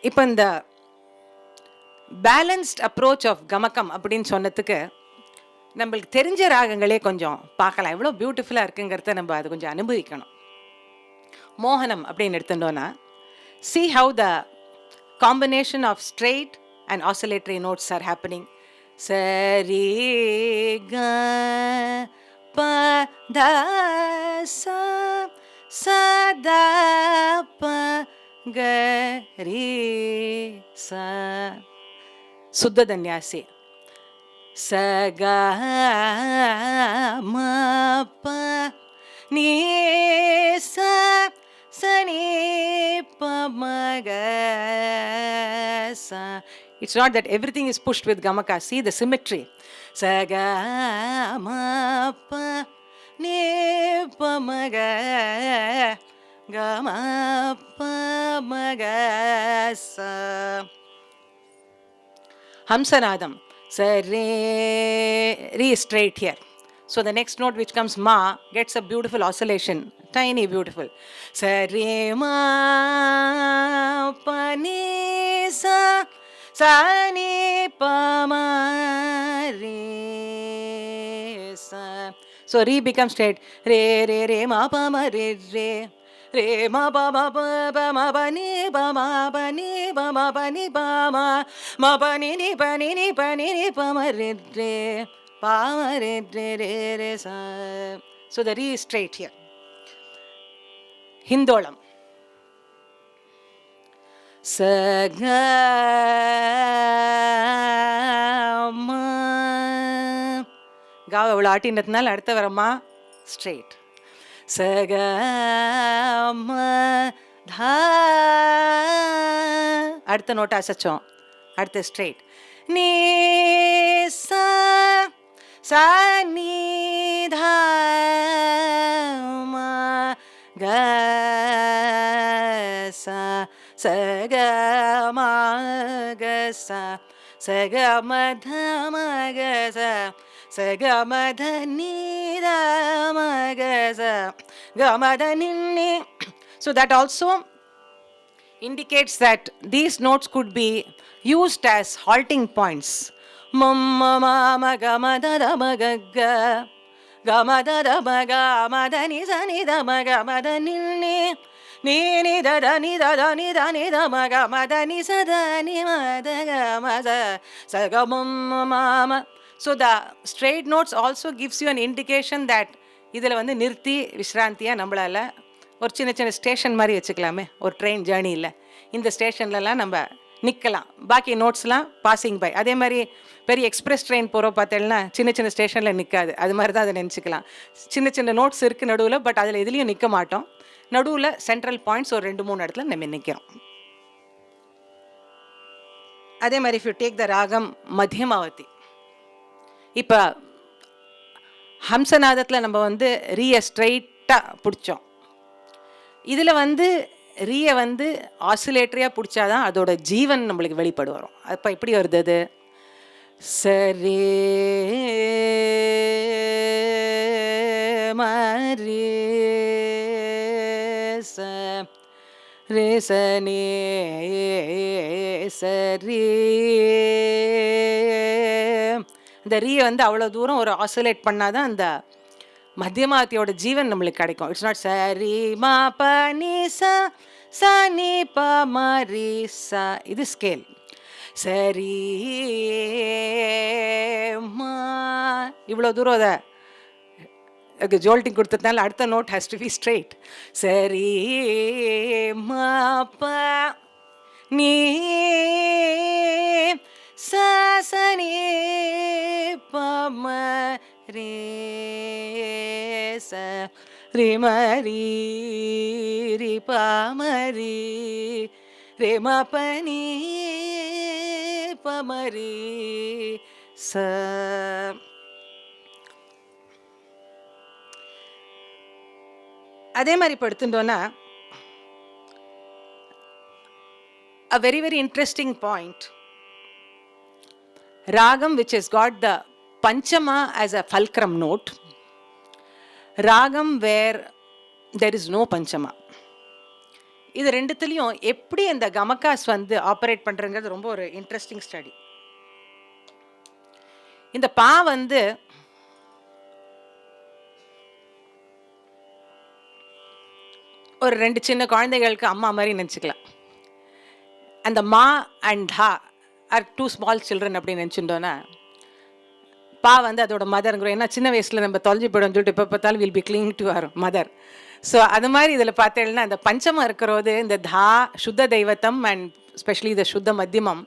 இப்போ இந்த balanced approach of கமகம் அப்படின்னு சொன்னதுக்கு நம்மளுக்கு தெரிஞ்ச ராகங்களே கொஞ்சம் பார்க்கலாம், எவ்வளோ பியூட்டிஃபுல்லாக இருக்குங்கிறத நம்ம அது கொஞ்சம் அனுபவிக்கணும். மோகனம் அப்படின்னு எடுத்துட்டோன்னா, see how the combination of straight and oscillatory notes are happening. Sari ga pa da sa sa da pa ga ri sa. Suddha Danyasi. Sa ga ma pa ni sa sa ni pa ma ga sa. It's not that everything is pushed with gamaka. See the symmetry. Sa ga ma pa ni pa ma ga ga ma pa ma ga sa. Hamsanadam. Sa re re straight here. So the next note which comes ma gets a beautiful oscillation, tiny beautiful. Sa re ma pa ni sa sa ni pa ma re sa. So re becomes straight. Re re re ma pa ma re re. Re ma ba ba ba ba ma ba ni ba ma ba ni ba ma ba ni ba ma ma ba ni ba ni ba ni ba ma re re pa ma re re re re sa. So the re is straight here. Hindolam. Sa ga ma ga avlo ஆட்டினதுனால அடுத்து வரமா straight. Sa ga ma dha அடுத்த note அசைச்சோம், அடுத்து straight. Ni sa sa ni dha ma ga sa sa ga ma ga sa sa ga ma dha ma ga sa sa ga ma dha ni dha ma ga sa ga ma dha ni ni. So that also indicates that these notes could be used as halting points. Mum ma ma ga ma da da ma ga ga ga ma da da ma ga ma da ni sa ni da ma ga ma da ni ni ni ni da da ni da da ni da ni da ma ga ma da ni sa da ni ma da ga ma sa sa ga mum ma ma. So the straight notes also gives you an indication that இதில் வந்து நிறுத்தி விஸ்ராந்தியாக நம்மளால் ஒரு சின்ன சின்ன station மாதிரி வச்சுக்கலாமே, ஒரு ட்ரெயின் ஜேர்னியில் இந்த ஸ்டேஷன்லலாம் நம்ம நிற்கலாம், பாக்கி நோட்ஸ்லாம் பாசிங் பை. அதே மாதிரி பெரிய எக்ஸ்பிரஸ் ட்ரெயின் போகிறோம் பார்த்தேன்னா சின்ன சின்ன ஸ்டேஷனில் நிற்காது, அது மாதிரி தான் அதை நினச்சிக்கலாம். சின்ன சின்ன நோட்ஸ் இருக்குது நடுவில், பட் அதில் எதுலேயும் நிற்க மாட்டோம். நடுவில் சென்ட்ரல் பாயிண்ட்ஸ் ஒரு 2-3 இடத்துல நம்ம நிற்கிறோம். அதே மாதிரி இஃப் யூ டேக் த ராகம் மத்தியமாவதி, இப்போ ஹம்சநாதத்தில் நம்ம வந்து ரீயை ஸ்ட்ரைட்டாக பிடிச்சோம். இதில் வந்து ரீயை வந்து ஆசிலேட்டரியாக பிடிச்சாதான் அதோட ஜீவன் நம்மளுக்கு வெளிப்படு வரும். அப்போ எப்படி வருது அது? சரி மரி ச ரே சனி சரி. இந்த ரீயை வந்து அவ்வளோ தூரம் ஒரு ஆசிலேட் பண்ணாதான் அந்த மத்தியமாவதியோட ஜீவன் நம்மளுக்கு கிடைக்கும். இட்ஸ் நாட் சரி மா ப நீ சா சா நீ ப ம ரி சா, இது ஸ்கேல். சரி மா இவ்வளோ தூரம் அதை ஜோல்ட்டிங் கொடுத்ததுனால அடுத்த note has to be straight. சரி மா ப நீ சா சா நீ ப ம ரே ச ரே ம ரி ரி ப ம ரி ரே ம ப நீ ப ம ரி ச. அதே மாதிரி இப்போ எடுத்துட்டோன்னா a very very interesting point. Ragam which has got the Panchama as a fulcrum note, Ragam where there is no Panchama. இது ரெண்டுத்துலேயும் எப்படி அந்த கமக்காஸ் வந்து ஆப்ரேட் பண்ணுறங்கிறது ரொம்ப ஒரு இன்ட்ரெஸ்டிங் ஸ்டடி. இந்த பா வந்து ஒரு 2 சின்ன குழந்தைகளுக்கு அம்மா மாதிரி நினச்சிக்கலாம். அந்த மா அண்ட் தா ஆர் 2 ஸ்மால் சில்ட்ரன் அப்படின்னு நினச்சிட்டோன்னா, பா வந்து அதோட மதருங்கிறோம். ஏன்னா சின்ன வயசில் நம்ம தொலைஞ்சி போய்டும் சொல்லிட்டு இப்போ பார்த்தாலும் will be cling to our mother. So அது மாதிரி இதில் பார்த்தேன்னா அந்த பஞ்சமம் இருக்கிறது இந்த தா சுத்த தெய்வத்தம் and specially the shuddha madhyamam,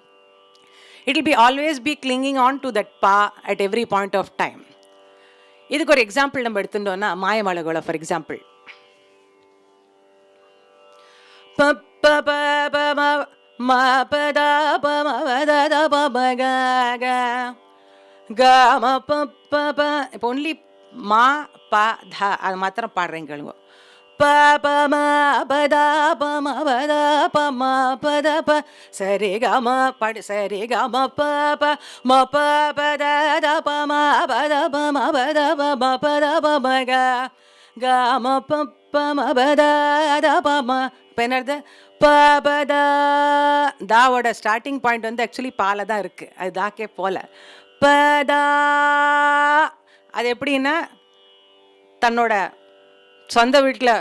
it will be always be clinging on to that pa at every point of time. இதுக்கு ஒரு எக்ஸாம்பிள் நம்ம எடுத்துட்டோம்னா மாயமாளகோல ஃபார் எக்ஸாம்பிள். இப்போ ஒன்லி மா ப த அது மாத்திரம் பாடுறேங்க கேளுங்க. ப ப ம பத ப ம பத ப ம பத ப சரி க ம படி சரி க ம ப ப ம ப பத த ப ம பத ப ம பத ப ம பத ப ம க க ம ப ப ம பத த ப ம. இப்போ என்னது ப பத தாவோட ஸ்டார்டிங் பாயிண்ட் வந்து ஆக்சுவலி பால தான் இருக்குது, அது தாக்கே போல. பதா அது எப்படின்னா தன்னோட சொந்த வீட்டில்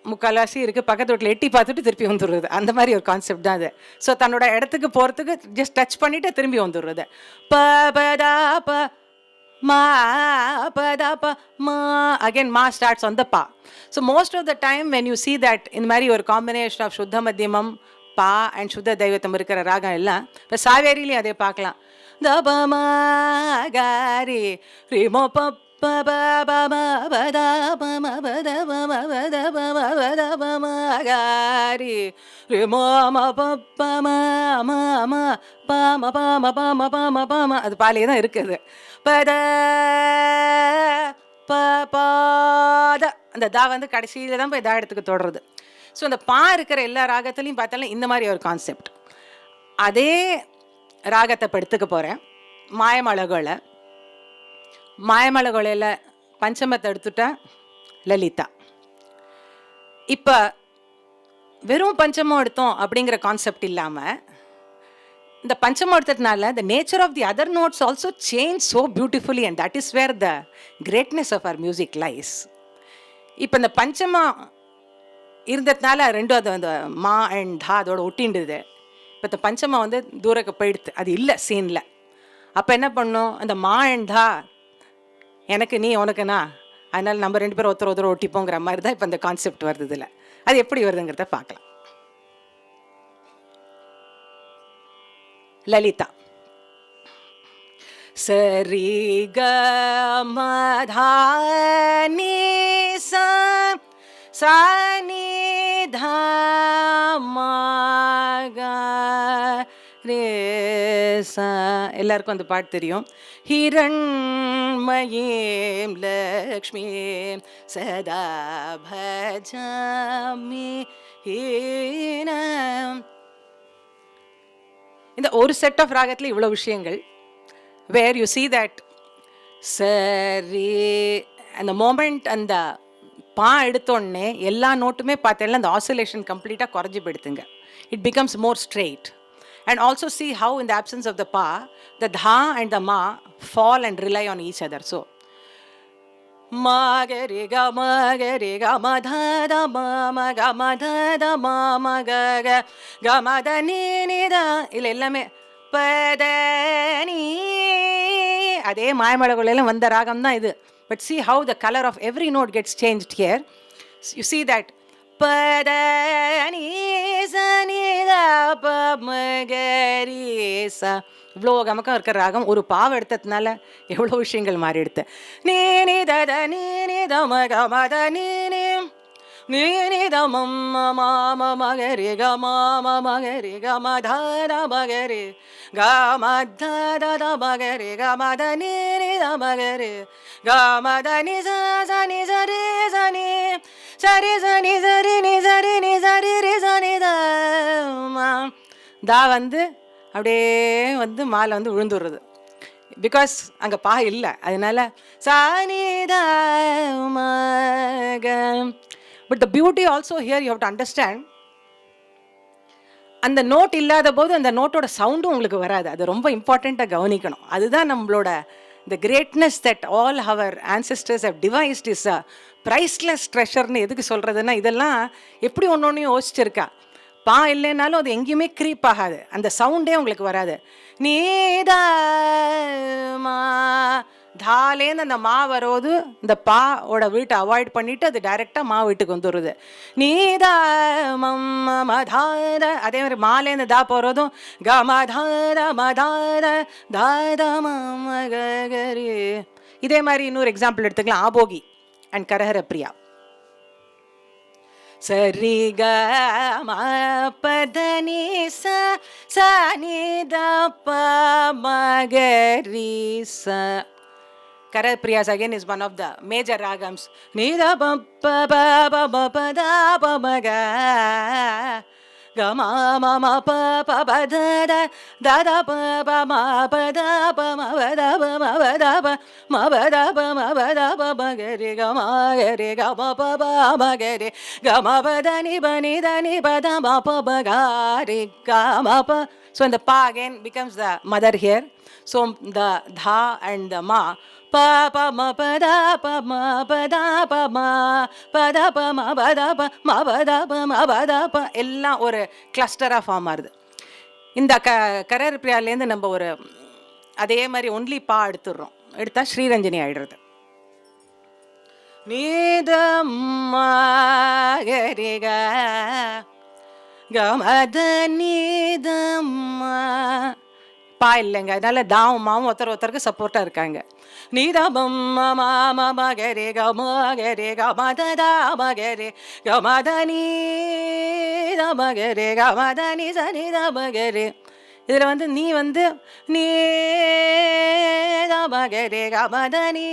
முக்கால்வாசி இருக்குது, பக்கத்து வீட்டில் எட்டி பார்த்துட்டு திருப்பி வந்துடுறது, அந்த மாதிரி ஒரு கான்செப்ட் தான் அது. ஸோ தன்னோட இடத்துக்கு போகிறதுக்கு ஜஸ்ட் டச் பண்ணிவிட்டு திரும்பி வந்துடுறது. ப பதா ப மா பதா ப மா அகேன் மா starts on the pa. So most of the time when you see that இந்த மாதிரி ஒரு காம்பினேஷன் ஆஃப் சுத்த மத்தியமம் பா அண்ட் சுத்த தெய்வத்தம் இருக்கிற ராகம் எல்லாம் இப்போ சாவேரிலையும் அதே பார்க்கலாம். த ப ம க ரி ரி ம ப ப ப ப ம ப த ப ம ப த ப ம ப த ப ம ப த ப ம க ரி ரி ம ம ப ப ம ம ம ப ம ப ம ப ம ப ம ப ம அது பாலையே தான் இருக்குது. பத ப ப த அந்த தா வந்து கடைசியில் தான் போய் தா இடத்துக்கு தொடருது. ஸோ அந்த பா இருக்கிற எல்லா ராகத்துலையும் பார்த்தாலும் இந்த மாதிரி ஒரு கான்செப்ட். அதே ராகத்தை இப்போ எடுத்துக்க போகிறேன் மாயமழகோல. மாயமழகோலையில் பஞ்சமத்தை எடுத்துட்டா லலிதா. இப்போ வெறும் பஞ்சமம் எடுத்தோம் அப்படிங்கிற கான்செப்ட் இல்லாமல் இந்த பஞ்சமம் எடுத்ததுனால the nature of the other notes also change so beautifully and that is where the greatness of our music lies. இப்போ இந்த பஞ்சமம் இருந்ததுனால ரெண்டும் அது அந்த மா அண்ட் தா அதோட ஒட்டின்டுது. இப்போ இந்த பஞ்சமம் வந்து தூரக்கு போயிடுது, அது இல்லை சீனில். அப்போ என்ன பண்ணோம், அந்த மா அண்ட் தா எனக்கு நீ உனக்குண்ணா, அதனால் நம்ம 2 பேரும் ஒருத்தர் ஒட்டிப்போங்கிற மாதிரி தான் இப்போ இந்த கான்செப்ட் வருது. இதில் அது எப்படி வருதுங்கிறத பார்க்கலாம். லலிதா சரி க ம த நீ ச ச நீ த ம க ரே ச. எல்லாருக்கும் அந்த பாட்டு தெரியும். ஹிரண்மயீம் லக்ஷ்மீம் சதா பஜாமி ஹீனம். இந்த ஒரு செட் ஆஃப் ராகத்தில் இவ்வளோ விஷயங்கள். வேர் யூ சி தட் சரி அந்த மோமெண்ட் அந்த பா எடுத்தோடனே எல்லா நோட்டுமே பார்த்தேன்னா அந்த ஆசிலேஷன் கம்ப்ளீட்டாக குறைஞ்சி போயிடுதுங்க. It becomes more straight. And also see how in the absence of the pa the dha and the ma fall and rely on each other. So மகரி க மகரி க மத த ம க மத த ம க க க மத நீ நீ த இல்லை எல்லாமே பத நீ. அதே மாயமழகோலையிலும் வந்த ராகம் தான் இது. But see how the color of every note gets changed here. You see that பத நீ ச நீ த ப ம க ரி ச. இவ்வளோ கமக்கம் இருக்கிற ராகம் ஒரு பாவம் எடுத்ததுனால எவ்வளோ விஷயங்கள் மாறி எடுத்து. நீ நீ த த நீ நீ த ம க ம த நீ நீ நீ நீ த ம ம ம ம க ரி க ம ம ம க ரி க ம த த ம க ரி க ம த த த ம க ரி க ம த நீ நீ த ம க ரி க ம த நீ ச ச நீ ச ரி ச நீ சரி ச நீ ச ரி நீ ச ரி நீ ச ரி ரி ச நீ த ம. தா வந்து அப்படியே வந்து மாலை வந்து விழுந்துடுறது. பிகாஸ் அங்கே பா இல்லை, அதனால சானித மக. But the beauty also here you have to understand அந்த நோட் இல்லாத போது அந்த நோட்டோட சவுண்டும் உங்களுக்கு வராது. அது ரொம்ப இம்பார்ட்டண்ட்டாக கவனிக்கணும். அதுதான் நம்மளோட the greatness that all our ancestors have devised is a priceless treasureன்னு எதுக்கு சொல்கிறதுன்னா, இதெல்லாம் எப்படி ஒன்று ஒன்றையும் யோசிச்சிருக்கா. பா இல்லைன்னாலும் அது எங்கேயுமே க்ரீப் ஆகாது, அந்த சவுண்டே உங்களுக்கு வராது. நீதமா தாலேன்னு அந்த மா வருவது இந்த பாவோட வீட்டை அவாய்ட் பண்ணிவிட்டு அது டைரெக்டாக மா வீட்டுக்கு வந்துடுது. நீதா மதார, அதே மாதிரி மாலேருந்து தா போகிறதும் கமதார மதார தாத மகரி. இதே மாதிரி இன்னொரு எக்ஸாம்பிள் எடுத்துக்கலாம், ஆபோகி அண்ட் கரஹர பிரியா. சரி க ம பதனி ச நி த ப மகரி ச. Karahara Priyas again is one of the major ragams. Ni da pa pa pa pa pa pa da pa ma ga ga ma ma ma pa pa pa da da da da pa pa ma pa da pa ma pa da pa ma pa da pa ma pa da pa ma pa da pa ma ga re ga ma pa pa ma ga re ga ma pa da ni pa da ma pa pa ga re ga ma pa. So and the pa again becomes the mother here. So the dha and the ma pa pa ma pa da pa ma pa da pa ma pa da pa ma pa da pa ma pa da pa ma pa da pa எல்லாம் ஒரு கிளஸ்டராக form ஆகுது. இந்த கரஹர பிரியாலேருந்து நம்ம ஒரு அதே மாதிரி only பா எடுத்துடுறோம், எடுத்தா ஸ்ரீரஞ்சனி ஆயிடுறது. நீதம்மா கரிக கமத நீதம்மா பா இல்லைங்க, அதனால தாவும் மாவும் ஒருத்தருக்கு சப்போர்ட்டாக இருக்காங்க. நீதமம் மாம மகரே கம கரே கமதா மகரே கமதனி மகரே கமதனி சனி மகரே. இதில் வந்து நீ வந்து நீ மகரே கமதனி.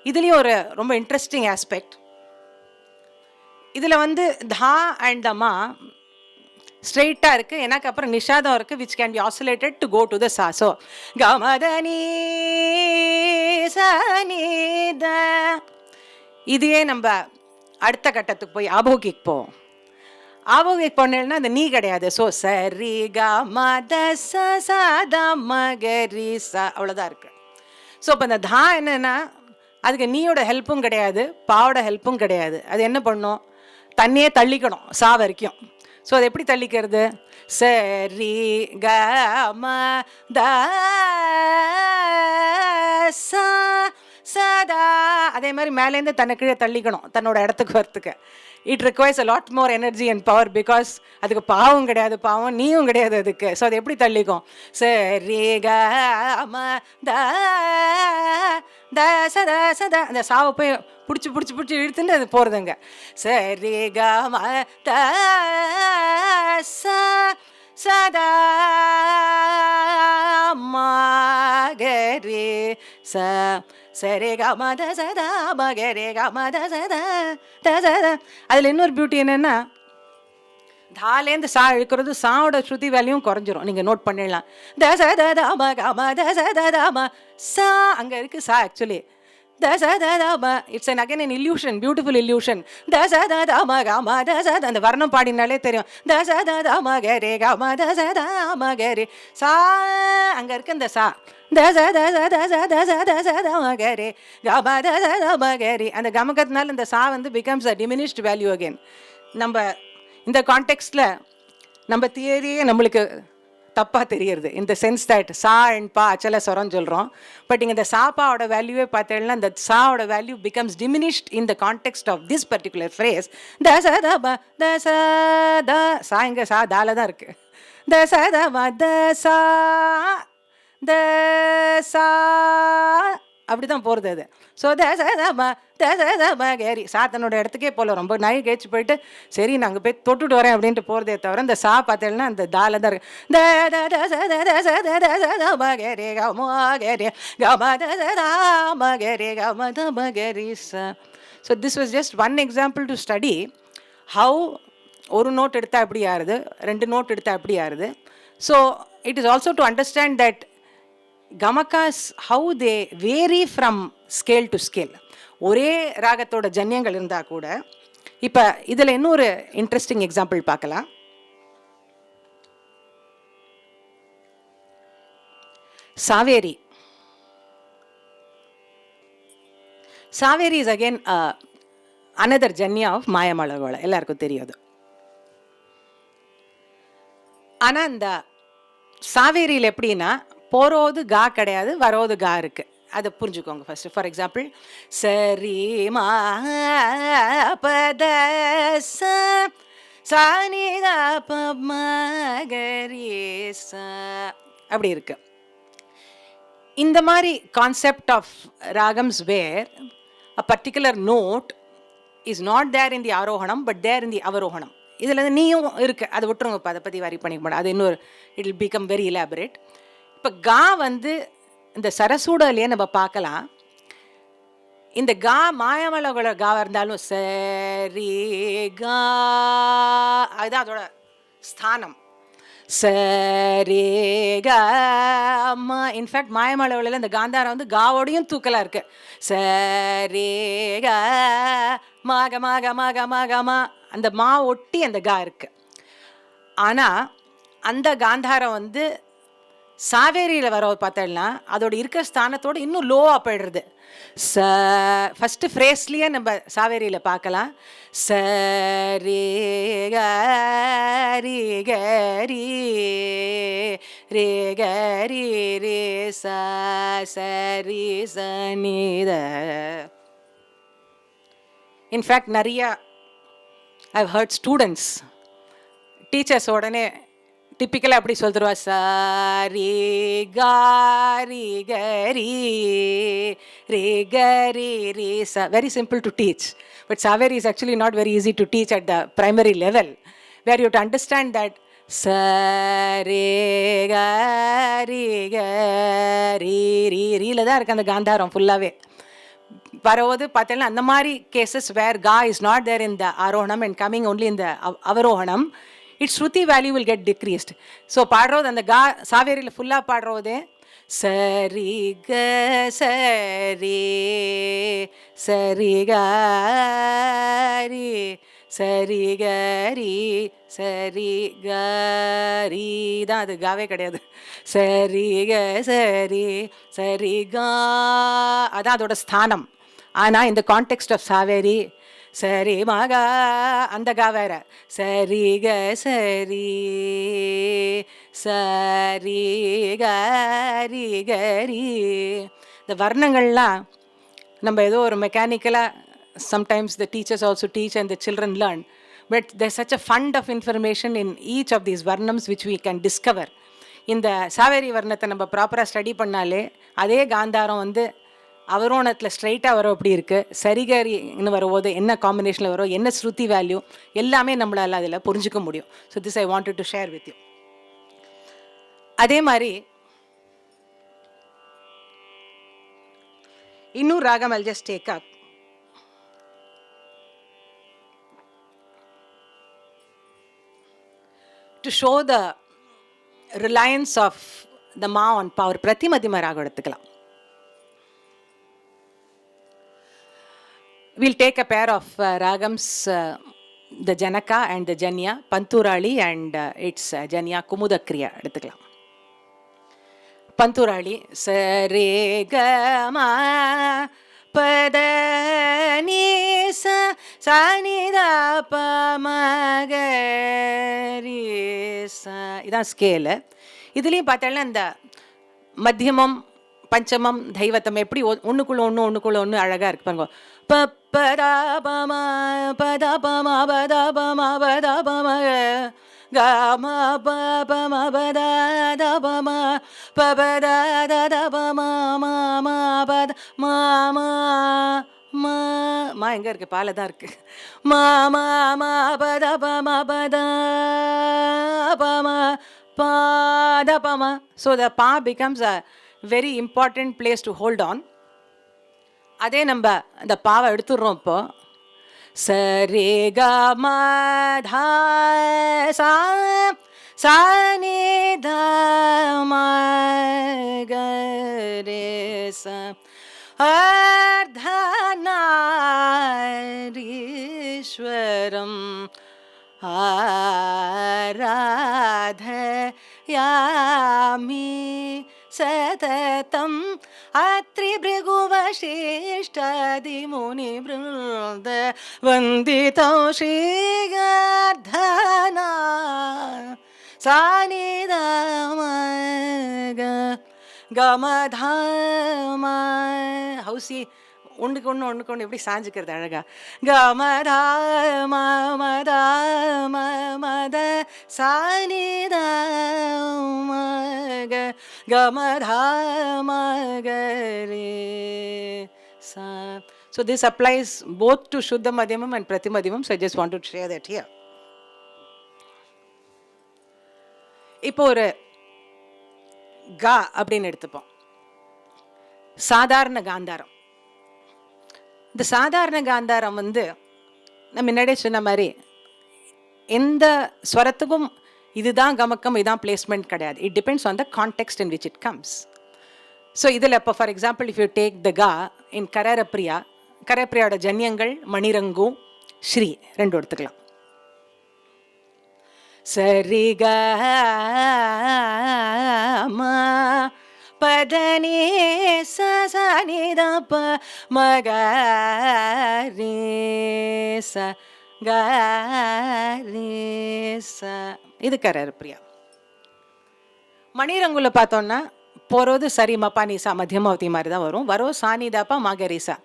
இதுலேயும் ஒரு ரொம்ப இன்ட்ரெஸ்டிங் ஆஸ்பெக்ட். இதில் வந்து தா அண்ட் தமா ஸ்ட்ரெயிட்டாக இருக்குது, எனக்கு அப்புறம் நிஷாதம் இருக்குது, which can be oscillated to go to the sa. So கமதனி சனித. இதையே நம்ம அடுத்த கட்டத்துக்கு போய் ஆபோகிக்கு போவோம். ஆபோகிக்கு போனேன்னா அந்த நீ கிடையாது. ஸோ சரி கமத சத மகரி ச, அவ்வளோதான் இருக்குது. ஸோ இப்போ இந்த தா என்னென்னா அதுக்கு நீயோட ஹெல்ப்பும் கிடையாது, பாவோட ஹெல்ப்பும் கிடையாது. அது என்ன பண்ணும், தண்ணியே தள்ளிக்கணும் சா வரைக்கும். ஸோ அது எப்படி தள்ளிக்கிறது, சரி க ம த ச சதா. அதே மாதிரி மேலேருந்து தன்னை கீழே தள்ளிக்கணும் தன்னோட இடத்துக்கு வரத்துக்கு. It requires a lot more energy and power, because அதுக்கு பாவம் கிடையாது, பாவம் நீயும் கிடையாது அதுக்கு. ஸோ அது எப்படி தள்ளிக்கும், சரி க ம த த சத சத. அந்த சாவை போய் பிடிச்சி பிடிச்சி பிடிச்சி இழுத்துட்டு அது போகிறதுங்க. சரி க ம த ச சதா மகரி ச சரி க ம த சதா மகரி க ம த சத த சத. அதில் இன்னொரு பியூட்டி என்னென்னா, தாலேருந்து சா இழுக்கிறது சாவோட ஸ்ருதி வேல்யூவும் குறைஞ்சிரும், நீங்கள் நோட் பண்ணிடலாம். த சத த ம க ம த சத த ம சா அங்கே இருக்குது சா. ஆக்சுவலி த சத த ம, it's an again an illusion, beautiful illusion. த சத த ம க ம த சத, அந்த வர்ணம் பாடினாலே தெரியும். த சத த ம க ரே க ம த சத ம க ரே சா அங்கே இருக்கு இந்த சா. த சத சத சத சத சத ம க ரே க ம த சத ம க ரே. அந்த கமகத்தினால இந்த சா வந்து becomes a diminished value again. நம்ம இந்த கான்டெக்ஸ்டில் நம்ம தியரியே நம்மளுக்கு தப்பாக தெரியுது, இந்த சென்ஸ் தட் சா அண்ட் பா அச்சல சொரம் சொல்கிறோம். பட் இங்கே இந்த சாப்பாவோட வேல்யூவே பார்த்தேன்னா இந்த சாவோட value becomes diminished in the context of this particular phrase. த ச த ப த ச த சா, இங்கே சா தால தான் இருக்குது. த ச த ம த சா த சா அப்படி தான் போகிறது அது. ஸோ த ச த ம த ச த ம கேரி சா தன்னோட இடத்துக்கே போகல, ரொம்ப நாய் கேச்சு போயிட்டு சரி நாங்கள் போய் தொட்டுட்டு வரேன் அப்படின்ட்டு போகிறதே தவிர இந்த சா பார்த்தேன்னா அந்த தால தான் இருக்கு. த த த ச த த ச த த ச த ம கேரி க ம கேரி க ம த ச த ம கேரி க ம த ம கேரி ச. So this was just one example to study how ஒரு நோட் எடுத்தால் எப்படி ஆறுது, ரெண்டு நோட் எடுத்தால் எப்படி ஆறுது. So it is also to understand that gamakas how they vary from scale to scale. ஒரே ராகத்தோட ஜன்யங்கள் இருந்தால் கூட. இப்போ இதில் இன்னொரு இன்ட்ரெஸ்டிங் எக்ஸாம்பிள் பார்க்கலாம். Saveri. Saveri is again another janya of Mayamalavagowla, எல்லாருக்கும் தெரியாது. ஆனால் இந்த சாவேரியில் எப்படின்னா போகிறது கா கிடையாது, வரோது கா இருக்கு. அதை புரிஞ்சுக்கோங்க ஃபர்ஸ்ட். ஃபார் எக்ஸாம்பிள், சரி மா பத சானி மகரி அப்படி இருக்கு. இந்த மாதிரி concept of ragams where a particular note is not there in the arohanam but there in the avarohanam. இதில் நீயும் இருக்கு, அதை விட்டுருங்கப்பா, அதை பற்றி வரி பண்ணிக்க மாட்டேன், அது இன்னொரு it will become very elaborate. இப்போ கா வந்து இந்த சரசூடலையே நம்ம பார்க்கலாம். இந்த கா மாயமலோட காவாக இருந்தாலும் சரி கா, அதுதான் அதோட ஸ்தானம். சரி கா. இன்ஃபேக்ட் மாயமலவில் இந்த காந்தாரம் வந்து காவோடையும் தூக்கலாக இருக்கு. சரி கா மாக மாக மாக மாக மா, அந்த மா ஒட்டி அந்த கா இருக்கு. ஆனால் அந்த காந்தாரம் வந்து சாவேரியில் வர பார்த்தோம்னா அதோட இருக்கிற ஸ்தானத்தோடு இன்னும் லோவாக போயிடுறது. ஃபஸ்ட்டு ஃப்ரேஸ்லேயே நம்ம சாவேரியில் பார்க்கலாம். சரி கரி கரி ரே கரி ரே சரி சனித. இன்ஃபேக்ட் நிறையா ஐவ் ஹர்ட் ஸ்டூடெண்ட்ஸ் டீச்சர்ஸ் உடனே டிப்பிக்கலாக அப்படி சொல்லிடுவா, சாரி காரி கரி ரே கரி ரே சா. Very simple to teach, but Saveri is actually not very easy to teach at the primary level, where you to understand that சரே கரி கரி ரீ ரீல தான் இருக்குது அந்த காந்தாரம் ஃபுல்லாகவே. வரும்போது பார்த்தீங்கன்னா அந்த மாதிரி cases where ga is not there in the arohanam and coming only in the avarohanam, its shruti value will get decreased. So பாடுறது அந்த கா சாவேரியில் ஃபுல்லாக பாடுறதே சரி க சரி சரி கரி சரி கரி சரி கரி தான், அது காவே கிடையாது. சரி க சரி சரி கா, அதான் அதோட ஸ்தானம். ஆனால் இந்த கான்டெக்ஸ்ட் ஆஃப் சாவேரி சரி மகா, அந்த கா வேற. சரி க சரி சரி கரி கரி. இந்த வர்ணங்கள்லாம் நம்ம ஏதோ ஒரு மெக்கானிக்கலாக sometimes the teachers also teach and the children learn, but there such a fund of information in each of these varnams which we can discover. இந்த சாவேரி வர்ணத்தை நம்ம ப்ராப்பராக ஸ்டடி பண்ணாலே அதே காந்தாரம் வந்து அவரோணத்தில் ஸ்ட்ரைட்டாக வரும் அப்படி இருக்குது. சரிகரின்னு வரும்போது என்ன காம்பினேஷனில் வரும், என்ன ஸ்ருதி வேல்யூ, எல்லாமே நம்மளால் அதில் புரிஞ்சிக்க முடியும். So this I wanted to share with you. அதே மாதிரி இன்னும் ராகம் I'll just take up. To show the reliance of the ma on power, பிரதிமதிம ராகம் எடுத்துக்கலாம். We'll take a pair of ragams, the Janaka and the Janya, Panturali and its Janya Kumudakriya எடுத்துக்கலாம். பந்துராளி சரே comma பத நீ சனி த ப மகரி ச, இதான் ஸ்கேலு. இதுலேயும் பார்த்தோன்னா இந்த மத்தியமம் பஞ்சமம் தெய்வத்தம் எப்படி ஒன்றுக்குள்ள ஒன்று ஒன்றுக்குள்ள ஒன்று அழகாக இருக்கு பாருங்க. பதா பம பதா பம பதா பம பதா பம கம பம பதா பம பபதா பம மம பத மாமா மா எங்கே இருக்குது, பால தான் இருக்குது. மாமா பத பம பதா பம பாத பம. ஸோ த பா becomes a very important place to hold on. அதே நம்ம அந்த பாவை எடுத்துடுறோம். இப்போ சரே க ம த சா சா நி த ம க ரே ச அர்த்தநாரீஸ்வரம் ஆராதயாமி सततं अत्रिभृगुवशिष्टादिमुनिवृन्द वन्दितं श्रीगर्धना सानिधमग गमधाम हौसी ஒன்றுக்கு ஒன்று எப்படி சாஞ்சிக்கிறது அழகா கமதாம மதாம மத சானிதமக கமதாமகரே சா. So this applies both to Shuddha Madhyamam and Pratimadhyamam. So I just want to share that here. இப்போ ஒரு கா அப்படின்னு எடுத்துப்போம். சாதாரண காந்தாரம். இந்த சாதாரண காந்தாரம் வந்து நம்ம முன்னாடியே சொன்ன மாதிரி எந்த ஸ்வரத்துக்கும் இதுதான் கமக்கம் இதுதான் பிளேஸ்மெண்ட் கிடையாது. It depends on the context in which it comes. So இதில் இப்போ for example if you take the கா இன் கரரப்பிரியா, கரப்பிரியாவோட ஜன்யங்கள் மணிரங்கு ஸ்ரீ ரெண்டு எடுத்துக்கலாம். சரி க பதனி சனித ப மகரீச கரீச இது கரரப்பிரியா. மணிரங்குல பார்த்தோம்னா போகிறது சரி மப்பா நீசா மத்தியமாவதி மாதிரி தான் வரும். வரும் சானிதாப்பா மகரிசா.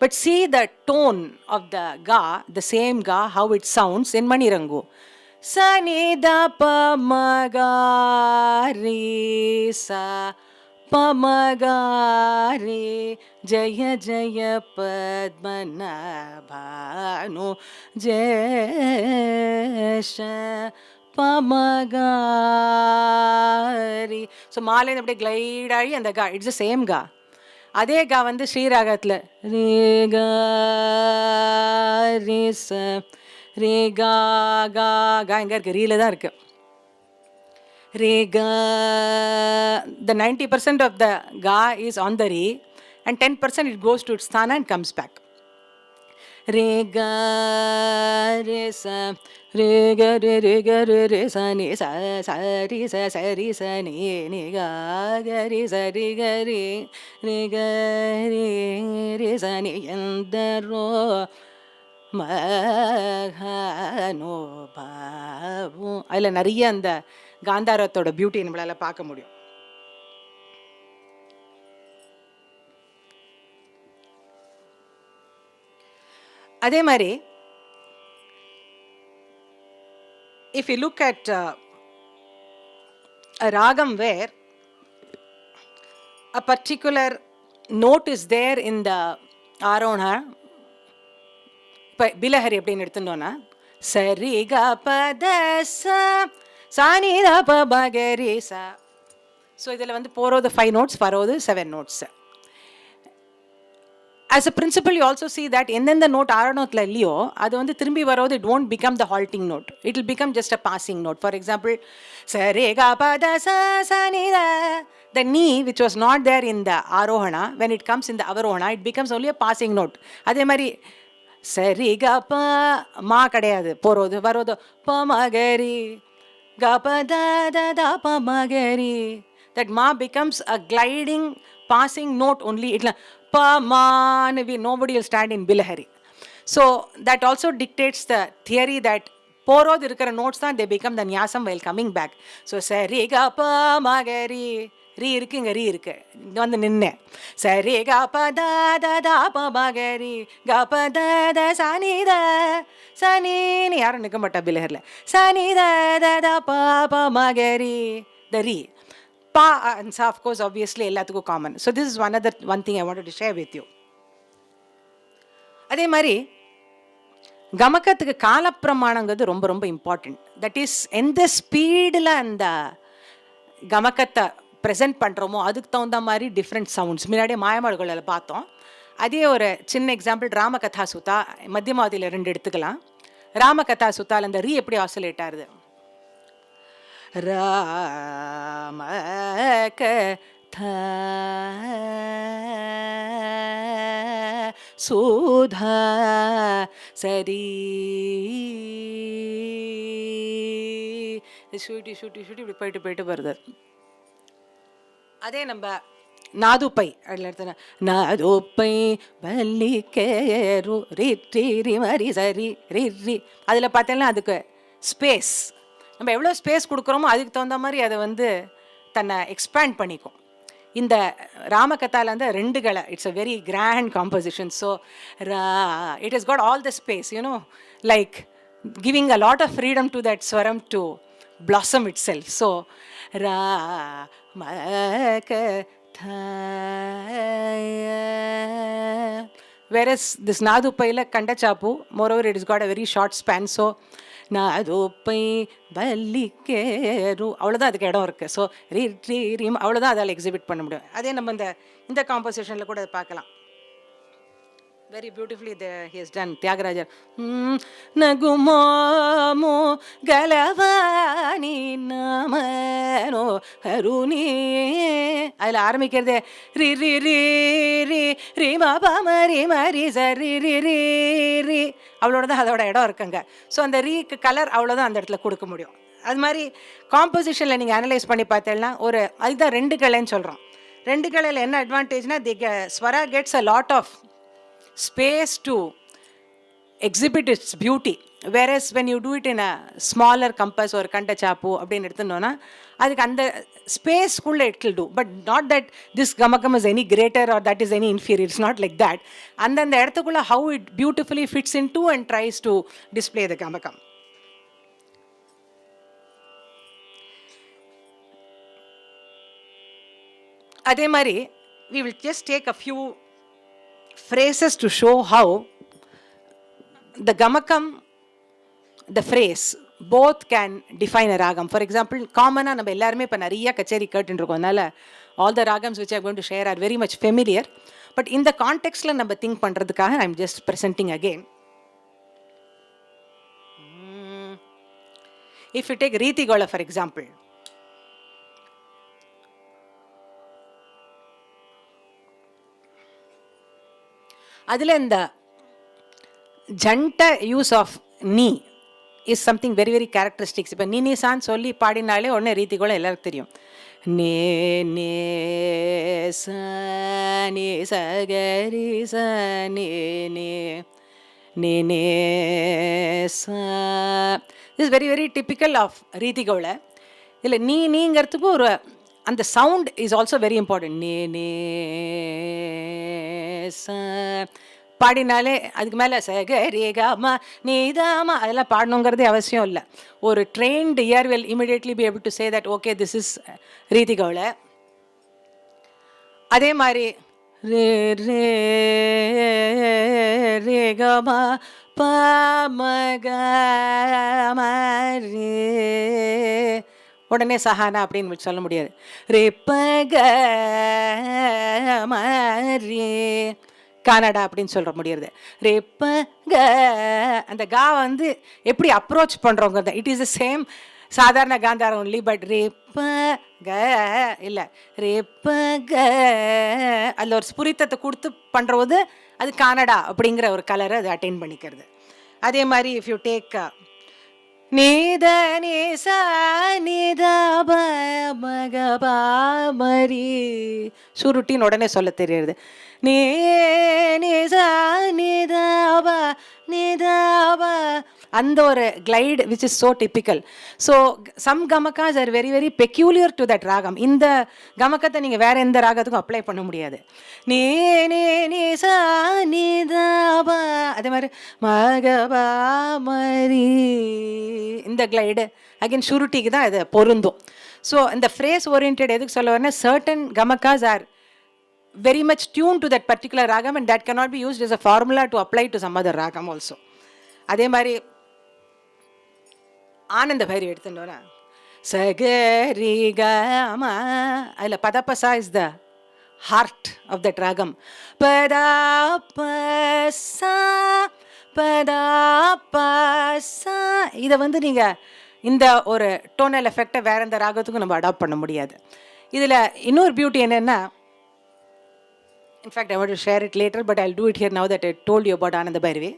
But see the tone of the ga, the same ga, how it sounds in Manirangu. Sanidapa magarisa pamagari jaya jaya padmanabhanu jesha பமகாரி. ஸோ மாலையில் அப்படியே கிளைட் ஆகி அந்த கா இட்ஸ் த சேம் கா. அதே கா வந்து ஸ்ரீராகத்தில் ரேகா ரேச ரேகா கா கா எங்கே இருக்குது? ரீல தான் இருக்குது. Rekha the 90% of the ga is on the re and 10% it goes to its sthana and comes back. Rega resa rega rega resa ni sa sa ri sa ni ni ga ga ri sa ri ga ri rega ri sa ni yandaro மகனோ பாவு. அதில் நிறைய அந்த காந்தாரத்தோட beauty நம்மளால் பார்க்க முடியும். அதே மாதிரி if you look at a ragam where a particular note is there in the arohana, இப்போ பிலஹரி அப்படின்னு எடுத்துட்டோன்னா சரி க பத சானி த ப மகரி சா. ஸோ இதில் வந்து போகிறது 5 notes, வரோது 7 notes. As a principle, you also see that எந்தெந்த நோட் ஆரணத்தில் இல்லையோ அது வந்து திரும்பி வரோது it won't become the halting note. It will become just a passing note. For example, சரி க பத சானி த, the ni which was not there in the arohana, when it comes in the avarohana, it becomes only a passing note. அதே மாதிரி சரி க ப மா கிடையாது, போகிறது வரோது ப மகரி க ப த த த ப மகரி. That ma becomes a gliding passing note only. It pa ma nobody will stand in bilahari. So that also dictates the theory that போகிறது இருக்கிற notes தான் they become the nyasam while coming back. So சரி க ப மகரி ரீ இருக்கு, இங்கே ரீ இருக்கு, இங்கே வந்து நின்று சரி க ப த த த ப மகரி க ப த த சனி த சனின்னு யாரும் நிற்க மாட்டா பிலஹரில். சனி த த த ப ப மகரி த ரீ pa and sa of course obviously எல்லாத்துக்கும் common. So this is one thing I wanted to share with you. அதே மாதிரி கமக்கத்துக்கு காலப்பிரமாணங்கிறது ரொம்ப ரொம்ப இம்பார்ட்டண்ட். தட் இஸ் எந்த ஸ்பீடில் அந்த கமக்கத்தை ப்ரெசென்ட் பண்ணுறோமோ அதுக்கு தகுந்த மாதிரி டிஃப்ரெண்ட் சவுண்ட்ஸ். முன்னாடியே மாயமாடுகளில் பார்த்தோம். அதே ஒரு சின்ன எக்ஸாம்பிள் ராமகதா சுதா மத்தியமாவதியில் 2 எடுத்துக்கலாம். ராமகதா சுத்தால் அந்த ரீ எப்படி ஆசிலேட் ஆகுது? ராமகதா சுதா சரி ஷூட்டி ஷூட்டி ஷூட்டி இப்படி போயிட்டு போயிட்டு வருது. அதே நம்ம நாதுப்பை அதில் எடுத்து நாதுப்பை வல்லிக்கேரு ரி ரி ரி மரி சரி ரி ரி அதில் பார்த்தேன்னா அதுக்கு ஸ்பேஸ் நம்ம எவ்வளோ ஸ்பேஸ் கொடுக்குறோமோ அதுக்கு தகுந்த மாதிரி அதை வந்து தன்னை எக்ஸ்பேண்ட் பண்ணிக்கும். இந்த ராமகதால வந்து ரெண்டுகளை it's a very grand composition. So it is got all the space like giving a lot of freedom to that swaram to blossom itself. So whereas this nadupaila kandachapu moreover it has got a very short span. So நாதுப்பை வல்லிக்கேரு அவ்வளோதான் அதுக்கு இடம் இருக்குது. So ரீ ரீ ரீம் அவ்வளோதான் அதால் exhibit பண்ண முடியும். அதே நம்ம இந்த காம்போசிஷனில் கூட அதை பார்க்கலாம். Very beautifully he has done Tyagarajar. Nagumomo galavani namano haruni அதில் ஆரம்பிக்கிறது ரி ரி ரி ரி ரி மா பா மரி மரி சரி ரி ரி ரி அவ்வளோதான் அதோட இடம் இருக்குங்க. ஸோ அந்த ரீக்கு கலர் அவ்வளோதான் அந்த இடத்துல கொடுக்க முடியும். அது மாதிரி காம்போசிஷனில் நீங்கள் அனலைஸ் பண்ணி பார்த்தேன்னா அதுதான் ரெண்டு கலைன்னு சொல்கிறோம். ரெண்டு கலையில் என்ன அட்வான்டேஜ்னா swara gets a lot of space to exhibit its beauty, whereas when you do it in a smaller compass or kanda chapu அப்படின்னு எடுத்துனோம்னா அதுக்கு அந்த ஸ்பேஸ்க்குள்ளே it will do, but not that this gamakam is any greater or that is any inferior. It's not like that. அந்த இடத்துக்குள்ள how it beautifully fits into and tries to display the gamakam. அதே மாதிரி we will just take a few phrases to show how the gamakam, the phrase, both can define a ragam. For example, common நம்ம எல்லாருமே இப்போ நிறைய கச்சேரி கேட்டுருக்கோம். அதனால all the ragams which I am going to share are very much familiar. But in the context நம்ம think பண்ணுறதுக்காக I am just presenting again. If you take Ritigola for example, அதில் இந்த ஜண்ட யூஸ் ஆஃப் நீ is something very very characteristics. இப்போ நீ சான்னு சொல்லி பாடினாலே உடனே ரீதிகோளம் எல்லாருக்கும் தெரியும். நே நே ச நே சகரி ச நே நே நே நே ச is very very typical of Reetigowla. இல்லை நீங்கிறதுக்கு ஒரு அந்த sound is also very important. நே நே பாடினாலே அதுக்கு மேலே சக ரேகாமா நீதாமா அதெல்லாம் பாடணுங்கிறதே அவசியம் இல்லை. ஒரு trained ear will immediately be able to say that okay this is Reetigowla. அதே மாதிரி ரே ரே ரேகாமா பாமகே உடனே சஹானா அப்படின்னு சொல்ல முடியாது. ரே பக மரி கனடா அப்படின்னு சொல்ல முடியாது. ரே பக அந்த கா வந்து எப்படி அப்ரோச் பண்ணுறோங்கிறத it is the same sadharana gandharam only. But ரே பக இல்லை ரே பக அதில் ஒரு ஸ்புரித்தத்தை கொடுத்து பண்ணுறது அது கனடா அப்படிங்கிற ஒரு கலரை அது அட்டைன் பண்ணிக்கிறது. அதே மாதிரி இஃப் யூ டேக் நீத நீச நீத மகபா மரி சுருட்டின்னு உடனே சொல்ல தெரியுது. நீ நீச நீதாப நீதாப அந்த ஒரு glide which is so typical. So some gamakas are very very peculiar to that ragam. இந்த கமக்கத்தை நீங்கள் வேறு எந்த ராகத்துக்கும் அப்ளை பண்ண முடியாது. நீ நீ நீச நீதாப அதே மாதிரி மகபா மரி இந்த கிளைடு அகெயின் சுருட்டிக்கு தான் இது பொருந்தும். ஸோ இந்த ஃப்ரேஸ் ஓரியன்டட் எதுக்கு சொல்ல வரேன்னா certain gamakas are very much tuned to that particular ragam and that cannot be used as a formula to apply to some other ragam also. அதே மாதிரி ஆனந்த பைரவி எடுத்துட்டோன்னா சகரி கமா அதில் பதப்பசா is the heart of that ragam. பதப்பசா பதப்பசா இதை வந்து நீங்கள் இந்த ஒரு டோனல் எஃபெக்டை வேற எந்த ராகத்துக்கும் நம்ம அடாப்ட் பண்ண முடியாது. இதில் இன்னொரு பியூட்டி என்னென்னா, in fact I want to share it later but I'll do it here now that I told you about Ananda Bhairavi.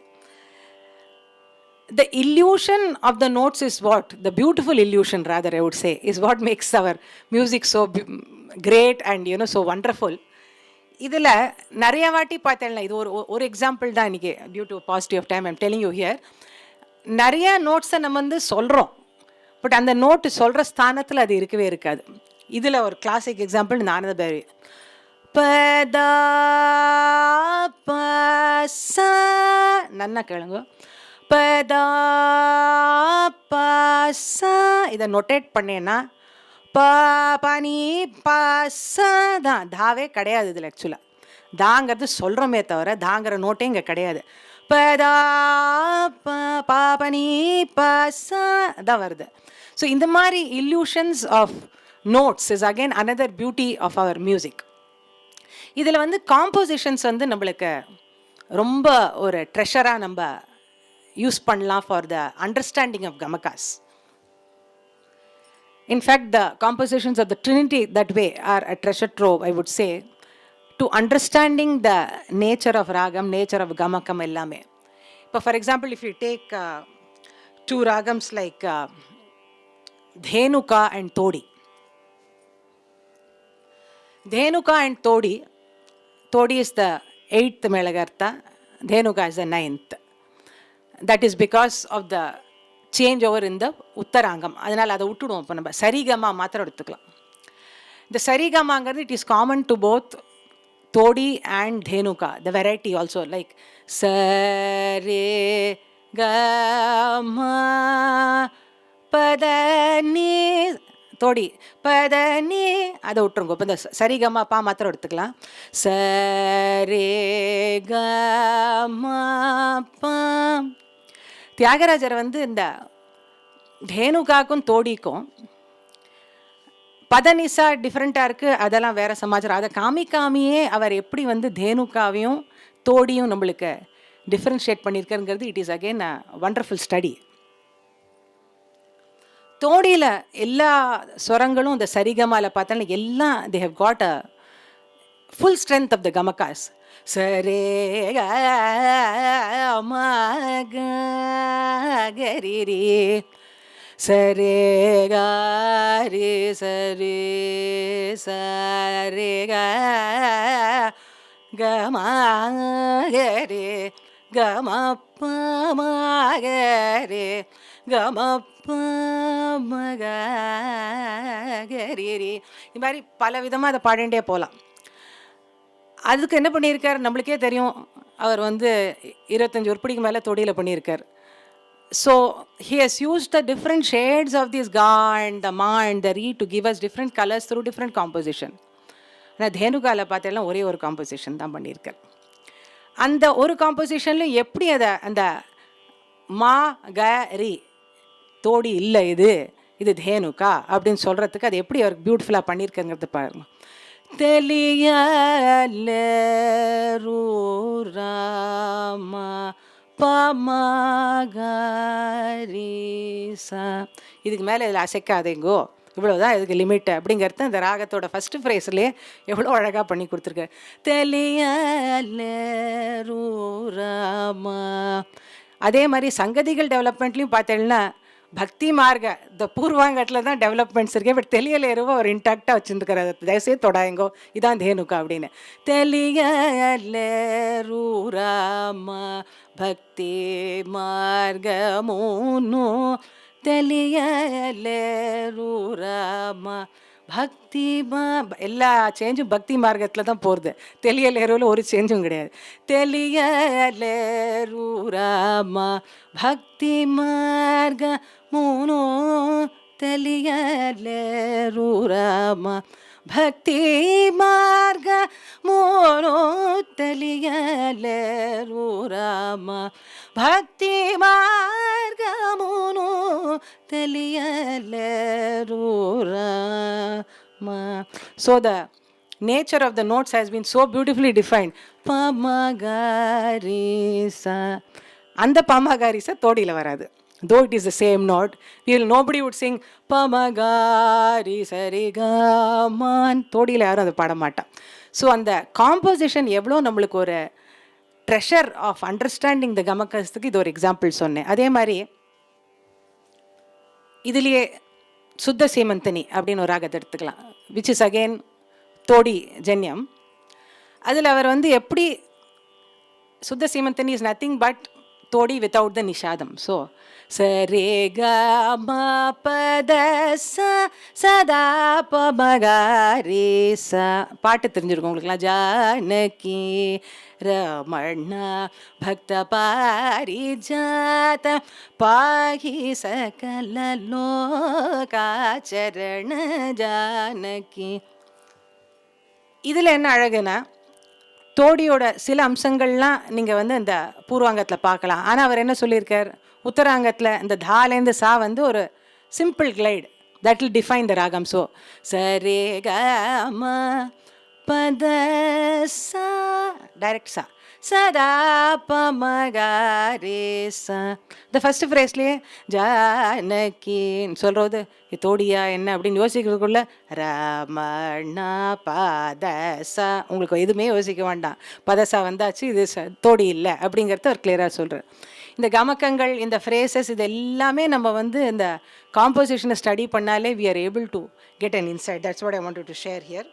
the illusion of the notes is what, the beautiful illusion rather I would say, is what makes our music so great and so wonderful. இதில் நிறைய வாட்டி பார்த்தேன்னா, இது ஒரு example தான் இன்றைக்கி, due to paucity of time I'm telling you here. நிறைய நோட்ஸை நம்ம வந்து சொல்கிறோம், பட் அந்த நோட்டு சொல்கிற ஸ்தானத்தில் அது இருக்கவே இருக்காது. இதில் ஒரு கிளாசிக் எக்ஸாம்பிள் நானத பேரி. பதா பசா, நன்னா கேளுங்க. பதா பசா, இதை நொட்டேட் பண்ணேன்னா பனி பசா தான். தாவே கிடையாது இதில். ஆக்சுவலாக தாங்கிறது சொல்கிறோமே தவிர தாங்கிற நோட்டே இங்கே கிடையாது. பதா பனி பசா தான் வருது. ஸோ இந்த மாதிரி illusions of notes is again another beauty of our music. இதில் வந்து காம்போசிஷன்ஸ் வந்து நம்மளுக்கு ரொம்ப ஒரு ட்ரெஷராக நம்ம யூஸ் பண்ணலாம் for the understanding of gamakas. In fact, the compositions of the Trinity that way are a treasure trove, I would say, to understanding the nature of ragam, nature of gamakam ellame. But for example, if you take two ragams like Dhenuka and Todi. Dhenuka and Todi, Todi is the 8th Melagartha, Dhenuka is the 9th. That is because of the change over இந்த உத்தராங்கம். அதனால் அதை விட்டுடுவோம். இப்போ நம்ம சரிகமா மாத்திரம் எடுத்துக்கலாம். இந்த சரிகமாங்கிறது it is common to both Todi and Dhenuka. The variety also like சரே கமா பதனி தோடி பதனி, அதை விட்டுருங்க. இப்போ இந்த சரிகமா பா மாத்திரம் எடுத்துக்கலாம். சரே கமா பா. தியாகராஜர் வந்து இந்த தேனுகாக்கும் தோடிக்கும் பதனிசா டிஃப்ரெண்ட்டாக இருக்குது, அதெல்லாம் வேறு சமாச்சாரம். அதை காமிக்காமையே அவர் எப்படி வந்து தேனுகாவையும் தோடியும் நம்மளுக்கு டிஃப்ரென்ஷியேட் பண்ணியிருக்காருங்கிறது it is again a wonderful study. தோடியில் எல்லா ஸ்வரங்களும் இந்த சரிகமாவில் பார்த்தோன்னா எல்லாம் they have got a full strength of the gamakas. சரே கரி சரே காரி சரே சரே கமரே கமப்பமகரே கமப்பமகரி. இது மாதிரி பல விதமாக அதை பாடிண்டே போகலாம். அதுக்கு என்ன பண்ணியிருக்கார் நம்மளுக்கே தெரியும். அவர் வந்து 25 உருப்படிக்கு மேலே தொடியில் பண்ணியிருக்கார். So he has use the different shades of this ga and the ma and the ri to give us different colours through different composition. ஆனால் தேனுகாவில் பார்த்தெல்லாம் ஒரே ஒரு காம்போசிஷன் தான் பண்ணியிருக்கார். அந்த ஒரு காம்போசிஷனில் எப்படி அதை அந்த மா க ரி தோடி இல்லை இது தேனுகா அப்படின்னு சொல்கிறதுக்கு அது எப்படி அவருக்கு பியூட்டிஃபுல்லாக பண்ணியிருக்காங்கிறது பாருங்க. தெளியலூராமா பமகரிசா. இதுக்கு மேலே இதில் அசைக்காதேங்கோ, இவ்வளோதான் இதுக்கு லிமிட்டு அப்படிங்கிறது அந்த ராகத்தோட ஃபஸ்ட்டு ஃப்ரேஸ்லேயே எவ்வளோ அழகாக பண்ணி கொடுத்துருக்காரு. தெளியலூராமா. அதே மாதிரி சங்கதிகள் டெவலப்மெண்ட்லேயும் பார்த்தேன்னா பக்தி மார்க இந்த பூர்வாங்கத்தில் தான் டெவலப்மெண்ட்ஸ் இருக்கே, பட் தெளியலேருவோ அவர் இன்டாக்டாக வச்சுருக்காரு. தயவுசே தொடாயங்கோ, இதான் தேனுக்கா அப்படின்னு. தெளியலேரூராமா பக்தி மார்கமூனு தெளியலேரூராமா பக்தி எல்லா சேஞ்சும் பக்தி மார்க்கத்தில் தான் போகிறது. தெளியலேருவில் ஒரு சேஞ்சும் கிடையாது. தெளியலேரூராமா பக்தி மார்க மூனு தெளியலேரூராமா பக்தி மார்க மூனு தெளியலேரூராமா பக்தி மார்க மூனு தெளியலேரூராமா. So the nature of the notes has been so beautifully defined. Pamagarisa. அந்த பமகாரிசா தோடியில் வராது. Though it is the same note, nobody would sing பமகாரி சரிகமான். தோடியில் யாரும் அதை பாட மாட்டான். ஸோ அந்த காம்போசிஷன் எவ்வளோ நம்மளுக்கு ஒரு ட்ரெஷர் ஆஃப் அண்டர்ஸ்டாண்டிங் த கமக்கத்துக்கு இது ஒரு எக்ஸாம்பிள் சொன்னேன். அதே மாதிரி இதுலேயே சுத்த சீமந்தனி அப்படின்னு ஒரு ராகத்தை எடுத்துக்கலாம், which is again Todi janyam. அதில் அவர் வந்து எப்படி Shuddha Seemanthini is nothing but Todi without the nishadam. So சரே க ம பத சதா பமகாரி ச, பாட்டு தெரிஞ்சிருக்கும் உங்களுக்குலாம். ஜானகி ரமண பக்த பாரிஜாத பாகி சகல லோகாச்சரண ஜானகி. இதில் என்ன அழகுனா, தோடியோட சில அம்சங்கள்லாம் நீங்கள் வந்து இந்த பூர்வாங்கத்தில் பார்க்கலாம். ஆனால் அவர் என்ன சொல்லியிருக்கார், உத்தராங்கத்தில் இந்த தாலேருந்து சா வந்து ஒரு simple glide that will define the ராகம். ஸோ சரே க ம பத சா டைரக்ட் சா சதா பமகாரே சா. இந்த ஃபஸ்ட்டு ஃப்ரேஸ்லேயே ஜானகின்னு சொல்கிறது தோடியா என்ன அப்படின்னு யோசிக்கிறதுக்குள்ள ரமணா பதசா, உங்களுக்கு எதுவுமே யோசிக்க வேண்டாம், பதசா வந்தாச்சு, இது தோடி இல்லை அப்படிங்கிறத அவர் கிளியராக சொல்கிறார். இந்த கமக்கங்கள், இந்த ஃப்ரேசஸ், இது எல்லாமே நம்ம வந்து இந்த காம்போசிஷனை ஸ்டடி பண்ணாலே we are able to get an insight. That's what I wanted to share here.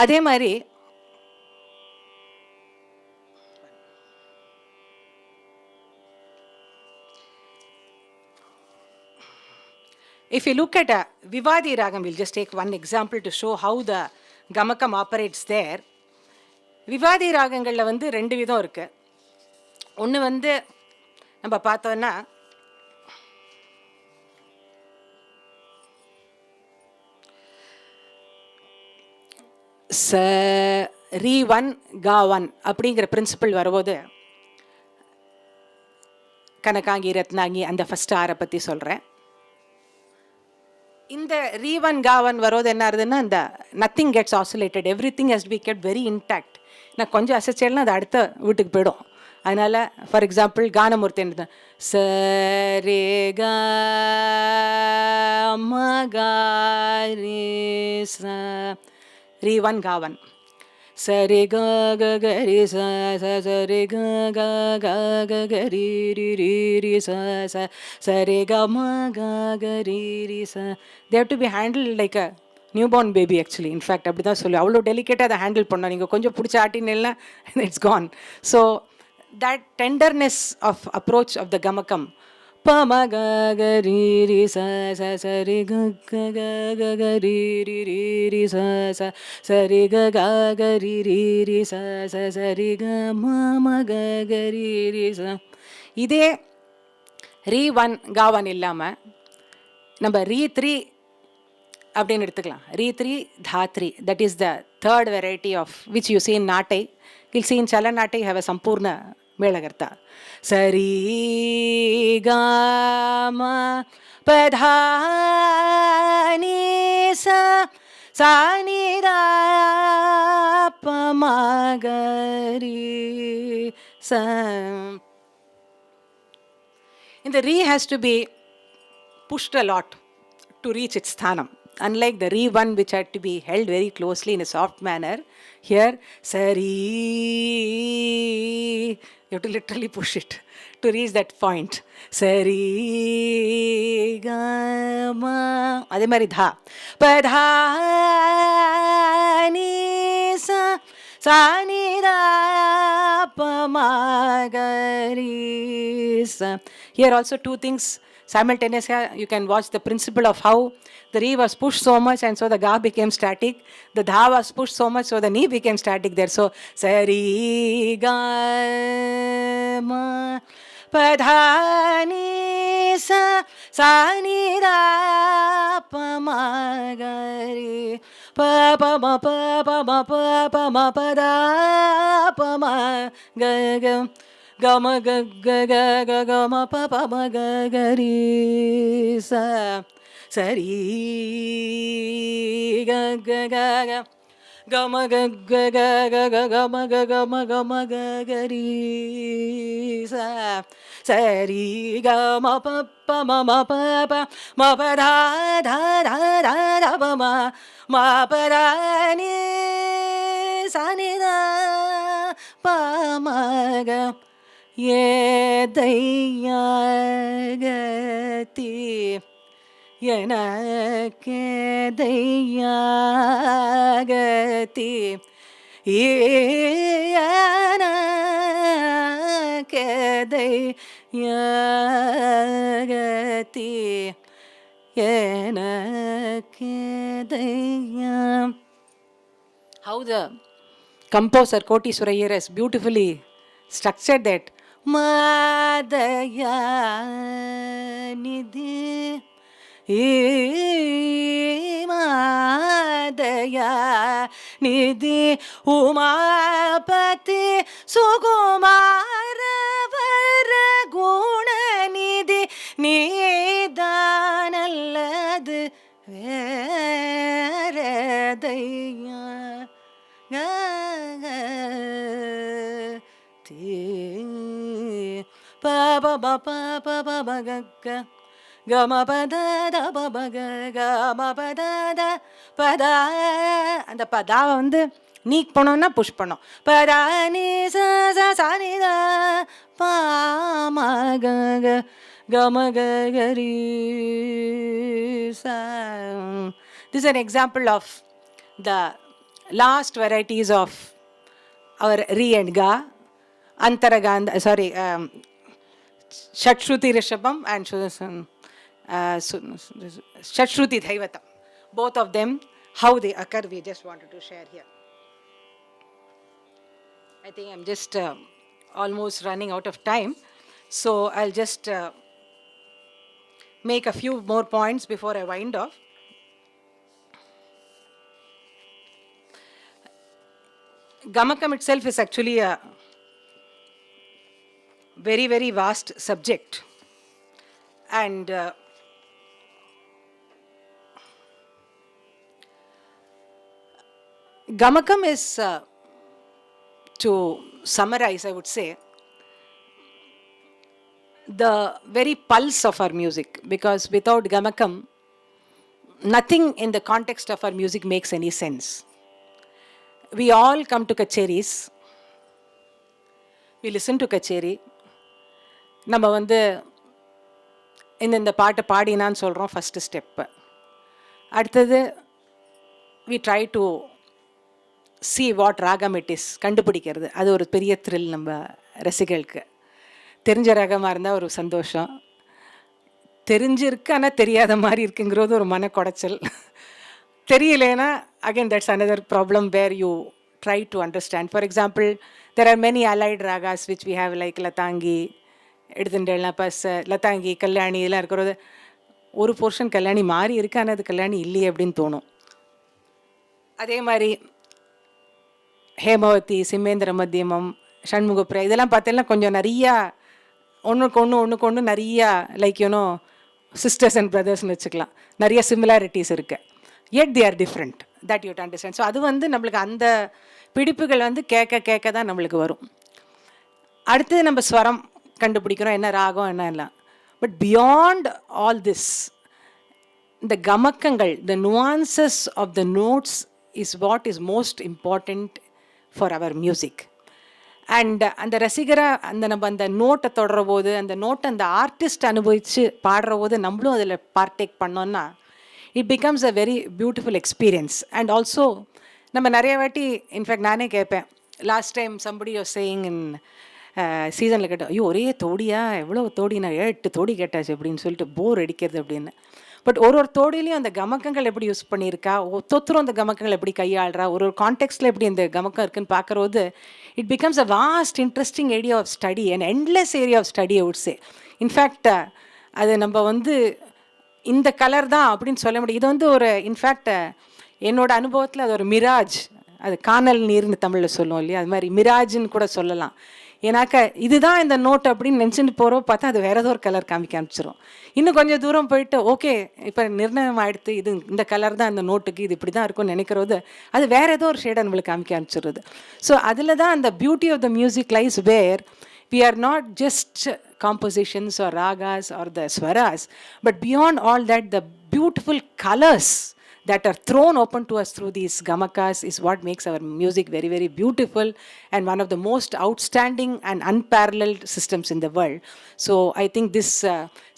அதே மாதிரி if you look at a Vivadi Ragam, we'll just take one example to show how the Gamakam operates there. விவாதி ராகங்களில் வந்து ரெண்டு விதம் இருக்குது. ஒன்று வந்து நம்ம பார்த்தோன்னா ச ரீ ஒன் கா ஒன் அப்படிங்கிற பிரின்சிபிள் வரும்போது, கனகாங்கி ரத்னாங்கி அந்த ஃபஸ்ட் ஆரை பற்றி சொல்கிறேன். இந்த ரீவன் காவன் வருவது என்ன ஆகுதுன்னா, இந்த nothing gets oscillated, everything has be get very intact. நான் கொஞ்சம் அசைச்சேன்னா அது அடுத்த வீட்டுக்கு போயிடும். அதனால் ஃபார் எக்ஸாம்பிள் கானமூர்த்தி என்ன ச ரே க ம க ரே ச ரீவன் காவன் சரி க க க ரி ச ச சரி க க க க க ரி ரி ரி ரி ச ச சரி க ம க க ரி ரி ச. they have to be handled like a newborn baby actually. in fact அப்படி தான் சொல்லி அவ்வளோ டெலிகேட்டாக அதை ஹேண்டில் பண்ணோம். நீங்கள் கொஞ்சம் பிடிச்ச ஆட்டினா it's gone. So that tenderness of approach of the gamakam pa ma ga ga ri ri sa sa sa ri ga ga ga ga ga ri ri ri ri sa sa sa ri ga ga ga ri ri ri sa sa sa ri ga ma ma ga ga ri ri sa. இதே ரீ one கா one இல்லாமல் நம்ம ரீ three அப்படின்னு எடுத்துக்கலாம். Ri three dha three, that is the third variety of which you seen Nattai. Will seen Chala Nattai have a சம்பூர்ண மேளகர்த்தா. சரி க ம பதா நீ சா சா நீ தா ப ம க ரி சா. இந்த ரீ has to be pushed a lot to reach its sthanam. Unlike the re one which had to be held very closely in a soft manner, here sari you have to literally push it to reach that point. Sari ga ma adhe mari dha pa dha ni sa sa ni da pa ma ga ri sa. Here also two things simultaneously. You can watch the principle of how the re was pushed so much and so the ga became static, the dha was pushed so much so the ni became static there. So sari ga ma pa dha ni sa sa ni da pa ma ga ri pa pa ma pa pa ma pa pa ma pa da pa ma ga ga ga ma ga ga ga ga ga ma pa pa ma ga ga ri sa sari ga ga ga ga ga ma ga ga ga ga ga ga ma ga ga ma ga ma ga ga ri sa sari ga ma pa pa ma pa pa ma pa da da da da da pa ma மாபராணி சனிதா பாமக ஏதையாகதி எனக்கேதையாகதி எனக்கேதையாகதி எனக்கேதையா. How the composer Koteswara Iyer has beautifully structured that. Madaya nidhi madaya nidhi umapati sukumara vara guna nidhi நீதானல்லது வேறதையா அந்த பதாவை வந்து நீக் பண்ணோம்னா புஷ் பண்ணோம். பதா நீ சானிதா PMK gamagari sa. This is an example of the last varieties of our re and ga, antaragandha, sorry, shatshruti rishabam and shatshruti dhaivatam. Both of them, how they occur, we just wanted to share here. I think I'm just almost running out of time, so I'll just make a few more points before I wind off. Gamakam itself is actually a very, very vast subject. And Gamakam is, to summarize, I would say, the very pulse of our music, because without Gamakam, nothing in the context of our music makes any sense. We all come to kacheris, we listen to kacheri, நம்ம வந்து இந்த பாட்டை பாடினான்னு சொல்கிறோம், first step. அடுத்தது we try to see what ragam it is, கண்டுபிடிக்கிறது. அது ஒரு பெரிய த்ரில் நம்ம ரசிகளுக்கு. தெரிஞ்ச ரகமாக இருந்தால் ஒரு சந்தோஷம், தெரிஞ்சிருக்கு ஆனால் தெரியாத மாதிரி இருக்குங்கிறது ஒரு மன குடைச்சல். தெரியலேனா again that's another problem where you try to understand. For example, there are many allied ragas which we have like latangi, எடுத்துட்டேன்னா பஸ், லதாங்கி, கல்யாணி இதெல்லாம் இருக்கிறது ஒரு போர்ஷன் கல்யாணி மாறி இருக்கு, ஆனால் அது கல்யாணி இல்லையே அப்படின்னு தோணும். அதே மாதிரி ஹேமவதி, சிம்மேந்திர மத்தியமம், ஷண்முகப்பிரியா இதெல்லாம் பார்த்தீங்கன்னா கொஞ்சம் நிறையா ஒன்றுக்கு ஒன்று நிறையா லைக் யூனோ சிஸ்டர்ஸ் அண்ட் பிரதர்ஸ்னு வச்சுக்கலாம், நிறைய சிமிலாரிட்டிஸ் இருக்குது. yet they are different, that you have to understand. So அது வந்து நம்மளுக்கு அந்த பிடிப்புகள் வந்து கேட்க தான் நம்மளுக்கு வரும். அடுத்தது நம்ம ஸ்வரம் கண்டுபிடிக்கிறோம், என்ன ராகம் என்ன எல்லாம். பட் பியாண்ட் ஆல் திஸ், இந்த கமக்கங்கள், the nuances of the notes is what is most important for our music. And அந்த ரசிகரை நம்ம அந்த நோட்டை தொடர போது, அந்த நோட்டை அந்த ஆர்டிஸ்ட் அனுபவித்து பாடுற போது நம்மளும் அதில் பார்ட்டேக் பண்ணோன்னா it becomes a very beautiful experience. And also நம்ம நிறைய வாட்டி, இன்ஃபேக்ட் நானே கேட்பேன், last time somebody you saying இன் சீசனில் கேட்டேன், ஐயோ ஒரே தோடியா, எவ்வளோ தோடி, நான் 8 தோடி கேட்டாச்சு அப்படின்னு சொல்லிட்டு போர் அடிக்கிறது அப்படின்னு. பட் ஒரு தோடிலையும் அந்த கமக்கங்கள் எப்படி யூஸ் பண்ணியிருக்கா, ஒத்தொத்தரும் அந்த கமக்கங்கள் எப்படி கையாளுறா, ஒரு கான்டெக்ஸ்டில் எப்படி இந்த கமக்கம் இருக்குன்னு பார்க்குறது, it becomes a vast interesting area of study and endless area of study I would say. In fact அது நம்ம வந்து இந்த கலர் தான் அப்படின்னு சொல்ல முடியும். இது வந்து ஒரு இன்ஃபேக்ட் என்னோட அனுபவத்தில் அது ஒரு மிராஜ், அது காணல் நீர்னு தமிழில் சொல்லுவோம் இல்லையா, அது மாதிரி மிராஜ்ன்னு கூட சொல்லலாம். ஏன்னாக்கா இதுதான் இந்த நோட் அப்படின்னு நினச்சிட்டு போகிறோம், பார்த்தா அது வேறு ஏதோ ஒரு கலர் காமிக்க ஆரம்பிச்சிடும். இன்னும் கொஞ்சம் தூரம் போயிட்டு ஓகே இப்போ நிர்ணயம் ஆகிடுத்து, இது இந்த கலர் தான் இந்த நோட்டுக்கு, இது இப்படி தான் இருக்கும்னு நினைக்கிறது, அது வேறு ஏதோ ஒரு ஷேடை நம்மளுக்கு காமிக்க ஆரம்பிச்சிடுறது. ஸோ அதில் தான் அந்த beauty of the music lies where we are not just compositions or ragas or the swaras, but beyond all that, the beautiful colors that are thrown open to us through these gamakas is what makes our music very, very beautiful and one of the most outstanding and unparalleled systems in the world. So I think this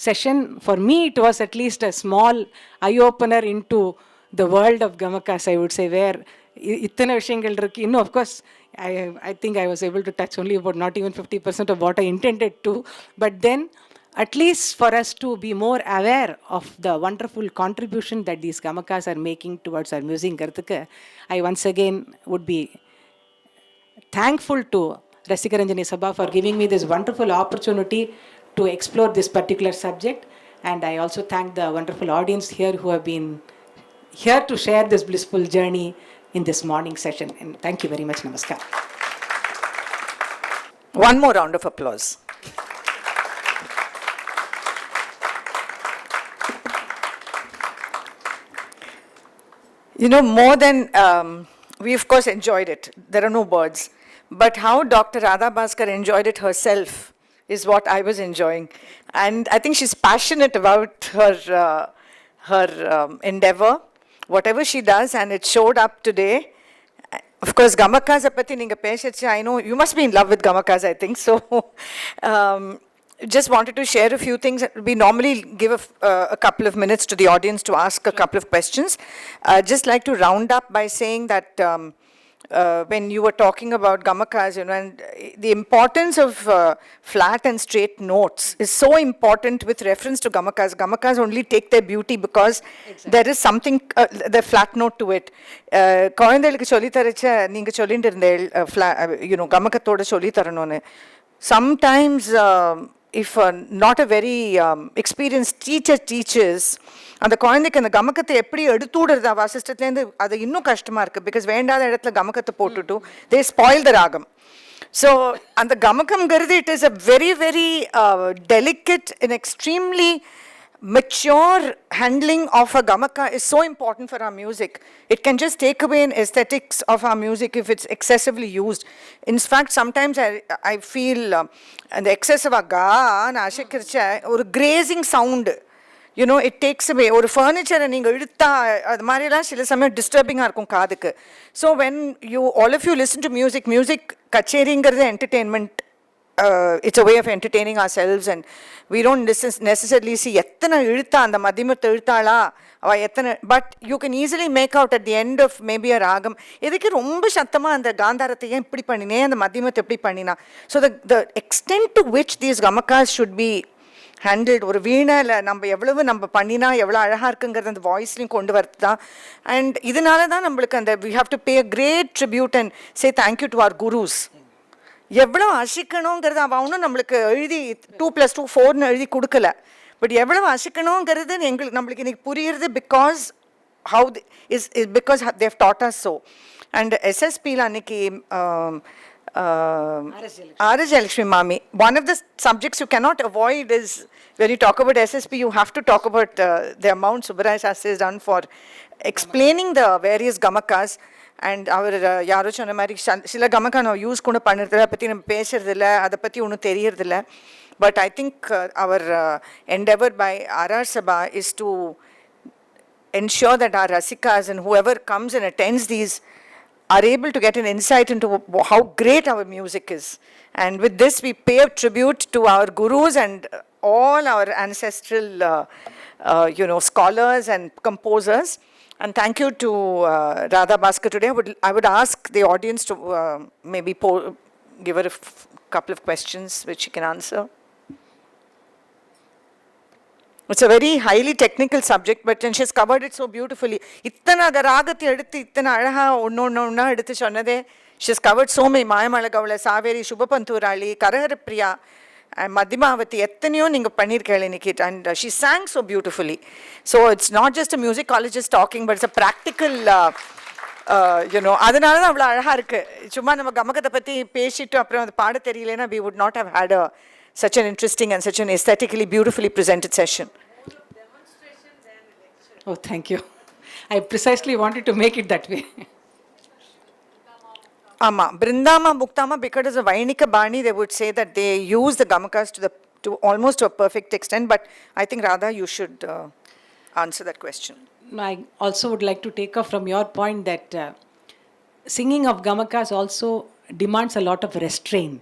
session, for me, it was at least a small eye-opener into the world of gamakas, I would say, where இத்தனை விஷயங்கள் இருக்கு. இன்னும் of course I think I was able to touch only about not even 50% of what I intended to, but then at least for us to be more aware of the wonderful contribution that these gamakas are making towards our music, I once again would be thankful to Rasikaranjani Sabha for giving me this wonderful opportunity to explore this particular subject, and I also thank the wonderful audience here who have been here to share this blissful journey in this morning session. And thank you very much. Namaskar. One more round of applause. You know, more than, we of course enjoyed it. There are no words. But how Dr. Radha Bhaskar enjoyed it herself is what I was enjoying. And I think she's passionate about her endeavor, whatever she does, and it showed up today. Of course, gamakas apati ninga peshache, I know you must be in love with gamakas, I think. So, just wanted to share a few things. We normally give a couple of minutes to the audience to ask a couple of questions. Just like to round up by saying that when you were talking about gamakas, you know, and the importance of flat and straight notes is so important with reference to gamakas. Gamakas only take their beauty because there is something, the flat note to it. Koyendelukku solli tharacha neenga sollindirundel you know, gamakathoda solli tharanonu. Sometimes if not a very experienced teacher teaches, அந்த குழந்தைக்கு அந்த கமக்கத்தை எப்படி எடுத்துடுறது வாசிஷ்டத்துலேருந்து அது இன்னும் கஷ்டமாக இருக்குது. Because வேண்டாத இடத்துல கமக்கத்தை போட்டுட்டு தே ஸ்பாயில் த ராகம். ஸோ அந்த கமக்கம்ங்கிறது it is a very very delicate and extremely mature handling of a gamaka is so important for our music. It can just take away an aesthetics of our music if it's excessively used. In fact, sometimes I feel the excess of a ga na ashikircha or grazing sound, you know, it takes away or furniture and neenga idutha adu marila sila samay disturbing ah irukum kaadukku. So when you all of you listen to music kacheri ingradhu entertainment. It's a way of entertaining ourselves, and we don't necessarily see எத்தனை இழுத்தா அந்த மதிமத்தை இழுத்தாளா அவ எத்தனை, but you can easily make out at the end of maybe a ragam எதுக்கு ரொம்ப சத்தமாக அந்த காந்தாரத்தை ஏன் இப்படி பண்ணினேன், அந்த மதிமத்தை எப்படி பண்ணினா. So the extent to which these gamakas should be handled. ஒரு வீணையில் நம்ம எவ்வளவு நம்ம பண்ணினா எவ்வளோ அழகாக இருக்குங்கிறது அந்த வாய்ஸ்லையும் கொண்டு வரது தான். அண்ட் இதனால தான் நம்மளுக்கு அந்த we have to pay a great tribute and say thank you to our gurus. எவ்வளோ அசிக்கணுங்கிறது அவன் ஒன்றும் நம்மளுக்கு எழுதி 2+2 4ன்னு எழுதி கொடுக்கல. பட் எவ்வளோ அசிக்கணுங்கிறது நம்மளுக்கு இன்னைக்கு புரியுறது because how is because they've taught us so. And எஸ்எஸ்பியில் அன்னைக்கு R.S. Jayalakshmi Mami, one of the subjects you cannot avoid is when you talk about SSP, you have to talk about the amount Subbaraya Shastri has done for explaining the various gamakas. And அவர் யாரோ சொன்ன மாதிரி சில கமக்கா நான் use கூட பண்ணுறதில்ல, அதை பற்றி நம்ம பேசுறதில்ல, அதை பற்றி ஒன்றும் தெரியறதில்ல. But I think our endeavor by RR Sabha is to ensure that our rasikas and whoever comes and attends these are able to get an insight into how great our music is. And with this we pay a tribute to our gurus and all our ancestral you know, scholars and composers. And thank you to Radha Bhaskar today. I would ask the audience to maybe give her a couple of questions which she can answer. It's a very highly technical subject, but then she's covered it so beautifully. Ittana garagati eduthu ittana alaha onna eduthu sonnade, she's covered so many. Mayamala Gavla, Saveri, Shubhapanturali, Karahara Priya, and Madhimavati, எத்தனையோ நீங்க பண்ணிருக்கீங்க இன்னைக்கு. And she sang so beautifully. So it's not just a musicologist talking, but it's a practical you know, அதனால தான் அவ்வளோ அழகா இருக்கு. சும்மா நம்ம கமகத்தை பத்தி பேசிட்டு அப்புறம் அது பாட தெரியலனா we would not have had such an interesting and such an aesthetically beautifully presented session. Oh, thank you. I precisely wanted to make it that way. Ama Brindama Muktama, because of Vainika Bani, they would say that they use the gamakas to almost to a perfect extent. But I think Radha, you should answer that question. I also would like to take off from your point that singing of gamakas also demands a lot of restraint.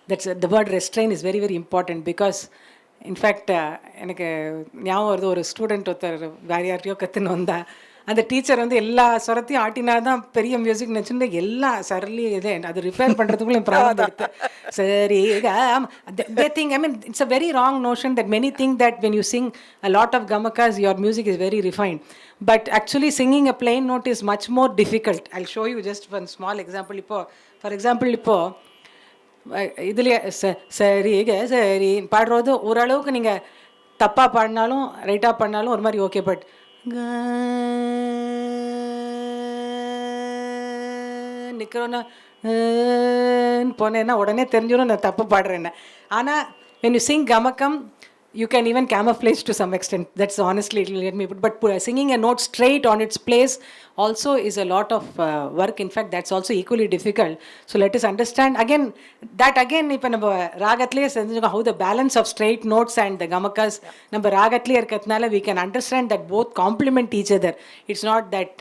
That's the word restraint is very very important because in fact எனக்கு ஞாபகம் வருது ஒரு student ஒருத்தர் வேறு யார்ட்டையோ கற்றுன்னு வந்தா அந்த teacher வந்து எல்லா ஸ்வரத்தையும் ஆட்டினா தான் பெரிய மியூசிக் நினச்சுட்டு எல்லா சரளி இதே அது ரிப்பேர் பண்ணுறதுக்குள்ள என் ப்ராப்ளம் எடுத்து சரி they think I mean it's a very wrong notion that many think that when you sing a lot of gamakas your music is very refined but actually singing a plain note is much more difficult I show you just one small example இப்போது for example இப்போது இதுலேயே சரி சரி பாடுறது ஓரளவுக்கு நீங்கள் தப்பாக பாடினாலும் ரைட்டாக பாடினாலும் ஒரு மாதிரி ஓகே பட் நிற்கிறோன்னா போனேன்னா உடனே தெரிஞ்சிடும் நான் தப்பு பாடுறேன்னு ஆனால் when you sing gamakam you can even camouflage to some extent. That's honestly, let me put. But singing a note straight on its place also is a lot of work. In fact, that's also equally difficult. So let us understand again that if நம்ம ராகத்திலே செஞ்சுக்கோ how the balance of straight notes and the gamakas நம்ம ராகத்திலே இருக்கிறதுனால we can understand that both complement each other. It's not that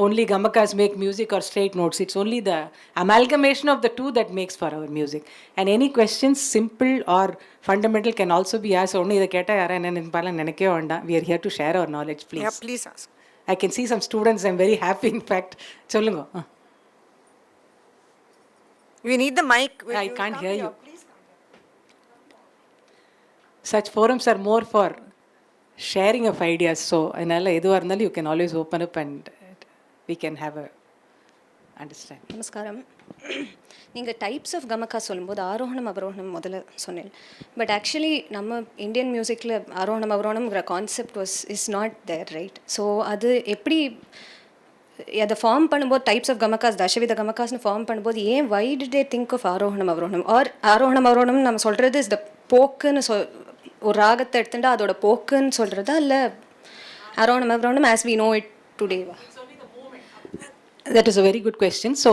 only gamakas make music or straight notes. It's only the amalgamation of the two that makes for our music. And any questions, simple or fundamental, can also be asked. Only the ketta yara enna nenake vanda. We are here to share our knowledge, please. Yeah, please ask. I can see some students. I'm very happy. In fact, sollunga. We need the mic. I can't hear you. Please such forums are more for sharing of ideas. So, anala edu varnal you can always open up and we can have a understand. நமஸ்காரம். நீங்கள் types of கமக்கா சொல்லும்போது ஆரோகணம் அவரோகணம் முதல்ல சொன்னேன். But actually நம்ம Indian மியூசிக்கில் ஆரோகணம் அவரோகணம்ங்கிற concept is not there, right? So அது எப்படி அதை ஃபார்ம் பண்ணும்போது டைப்ஸ் ஆஃப் கமக்காஸ் தசவித கமக்காஸ்னு ஃபார்ம் பண்ணும்போது ஏன் why did they think of ஆரோகணம் அவரோகணம் ஆர் ஆரோகணம் அவரோகணம் நம்ம சொல்கிறது இஸ் த போக்குன்னு ஒரு ராகத்தை எடுத்துட்டா அதோட போக்குன்னு சொல்கிறதா இல்லை ஆரோகணம் அவரோகணம் ஆஸ் வி நோ இட் டுடேவா? That is a very good question. So,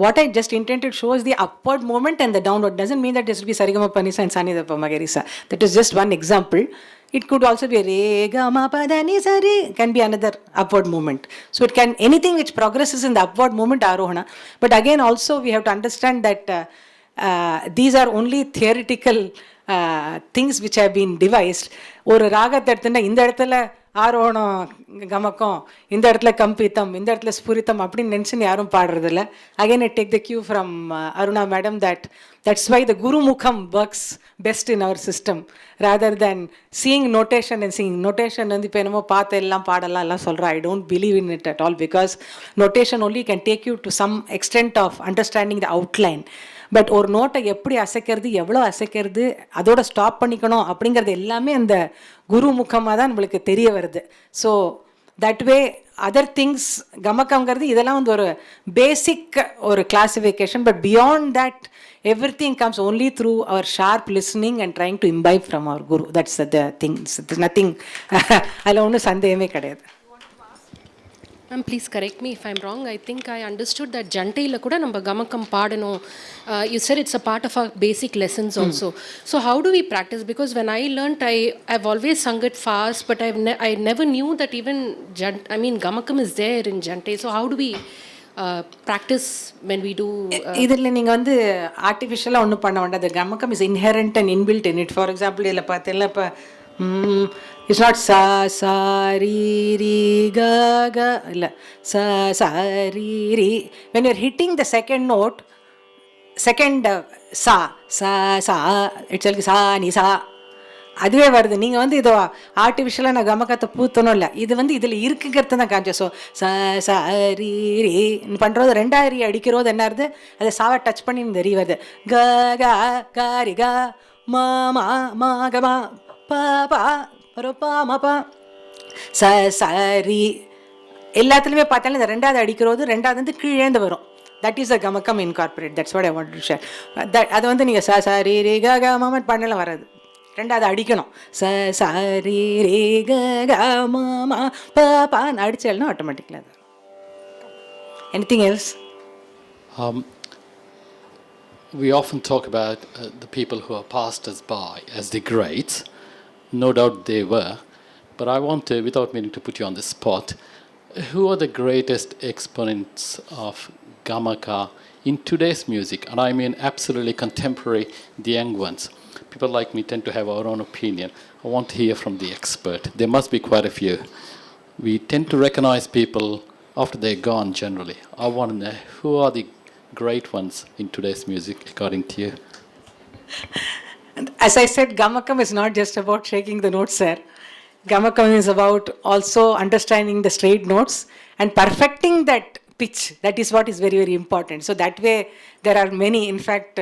what I just intended to show is the upward movement and the downward. Doesn't mean that it should be Sarigama Panisa and Sanidapa Magarisa. That is just one example. It could also be Re Gama Padani Sari, can be another upward movement. So, it can anything which progresses in the upward movement, Arohana. But again, also we have to understand that these are only theoretical things which have been devised. ஒரு ராகத்தை எடுத்துன்னா இந்த இடத்துல ஆரோகணம் கமக்கம், இந்த இடத்துல கம்பித்தம், இந்த இடத்துல ஸ்புரித்தம் அப்படின்னு நினச்சின்னு யாரும் பாடுறதில்ல. Again I take the cue from Aruna madam that's why the Guru Mukham works best in our system rather than seeing notation and singing. Notation வந்து இப்போ என்னமோ பார்த்து எல்லாம் பாடலாம் எல்லாம் சொல்கிறேன். I don't believe in it at all because notation only can take you to some extent of understanding the outline. But ஒரு நோட்டை எப்படி அசைக்கிறது, எவ்வளோ அசைக்கிறது, அதோட ஸ்டாப் பண்ணிக்கணும் அப்படிங்கிறது எல்லாமே அந்த குரு முகமாக தான் நம்மளுக்கு தெரிய வருது. So that way other things கமக்கங்கிறது இதெல்லாம் வந்து ஒரு பேசிக் ஒரு classification. But beyond that everything comes only through our sharp listening and trying to imbibe from our guru. That's the thing. There's nothing அதில் ஒன்றும் சந்தேகமே கிடையாது. Ma'am, please correct me if I'm wrong. I think I understood that Jantaila kuda namba gamakam paadano. You said it's a part of our basic lessons also. So how do we practice? Because when I learnt, I've always sung it fast, but I never knew that even gamakam is there in Jantai. So how do we practice when we do? இதில் நீங்கள் வந்து ஆர்டிஃபிஷியலாக ஒன்றும் பண்ண வேண்டாம். The gamakam is inherent and inbuilt in it. For example, இதில் பார்த்தீங்கன்னா இப்போ it's not sa sa ri ri ga ga illa sa sa ri ri. When you're hitting the second note, second sa sa sa itself sa ni sa அதுவே வருது. நீங்கள் வந்து இதோ ஆர்டிஃபிஷியலாக நான் கமக்கத்தை பூத்தணும் இல்லை, இது வந்து இதில் இருக்குங்கிறது தான் காமிச்சேன். ஸோ ச ச ரி ரி பண்ணுறது ரெண்டாயிரி அடிக்கிறது என்ன ஆகுது, அதை சாவை டச் பண்ணி இந்த ரீ வருது. க க க ரி க மா மா மா க மா பா பா பா மா பா ச ச ரி. எல்லாத்துலேயுமே பார்த்தாலும் இந்த ரெண்டாவது அடிக்கிறது ரெண்டாவது வந்து கீழேந்து வரும். That is a கமக்கம் incorporate. That's what I want to share. அது வந்து நீங்கள் ச ச ரி ரி க க மாமட் பண்ணலாம் வராது, ரெண்டாவது அடிக்கணும். ச ச ரி ரி க க மா மா பா பான்னு அடிச்சேன்னா ஆட்டோமேட்டிக்கலாக அது. Anything else? We often talk about the people who have passed us by as the greats. No doubt they were. But I want to, without meaning to put you on the spot, Who are the greatest exponents of Gamaka in today's music? And I mean absolutely contemporary, the young ones. People like me tend to have our own opinion. I want to hear from the expert. There must be quite a few. We tend to recognize people after they're gone generally. I want to know who are the great ones in today's music according to you? And as I said, Gamakam is not just about shaking the notes, sir. Gamakam is about also understanding the straight notes and perfecting that pitch. That is what is very, very important. So that way, there are many. In fact,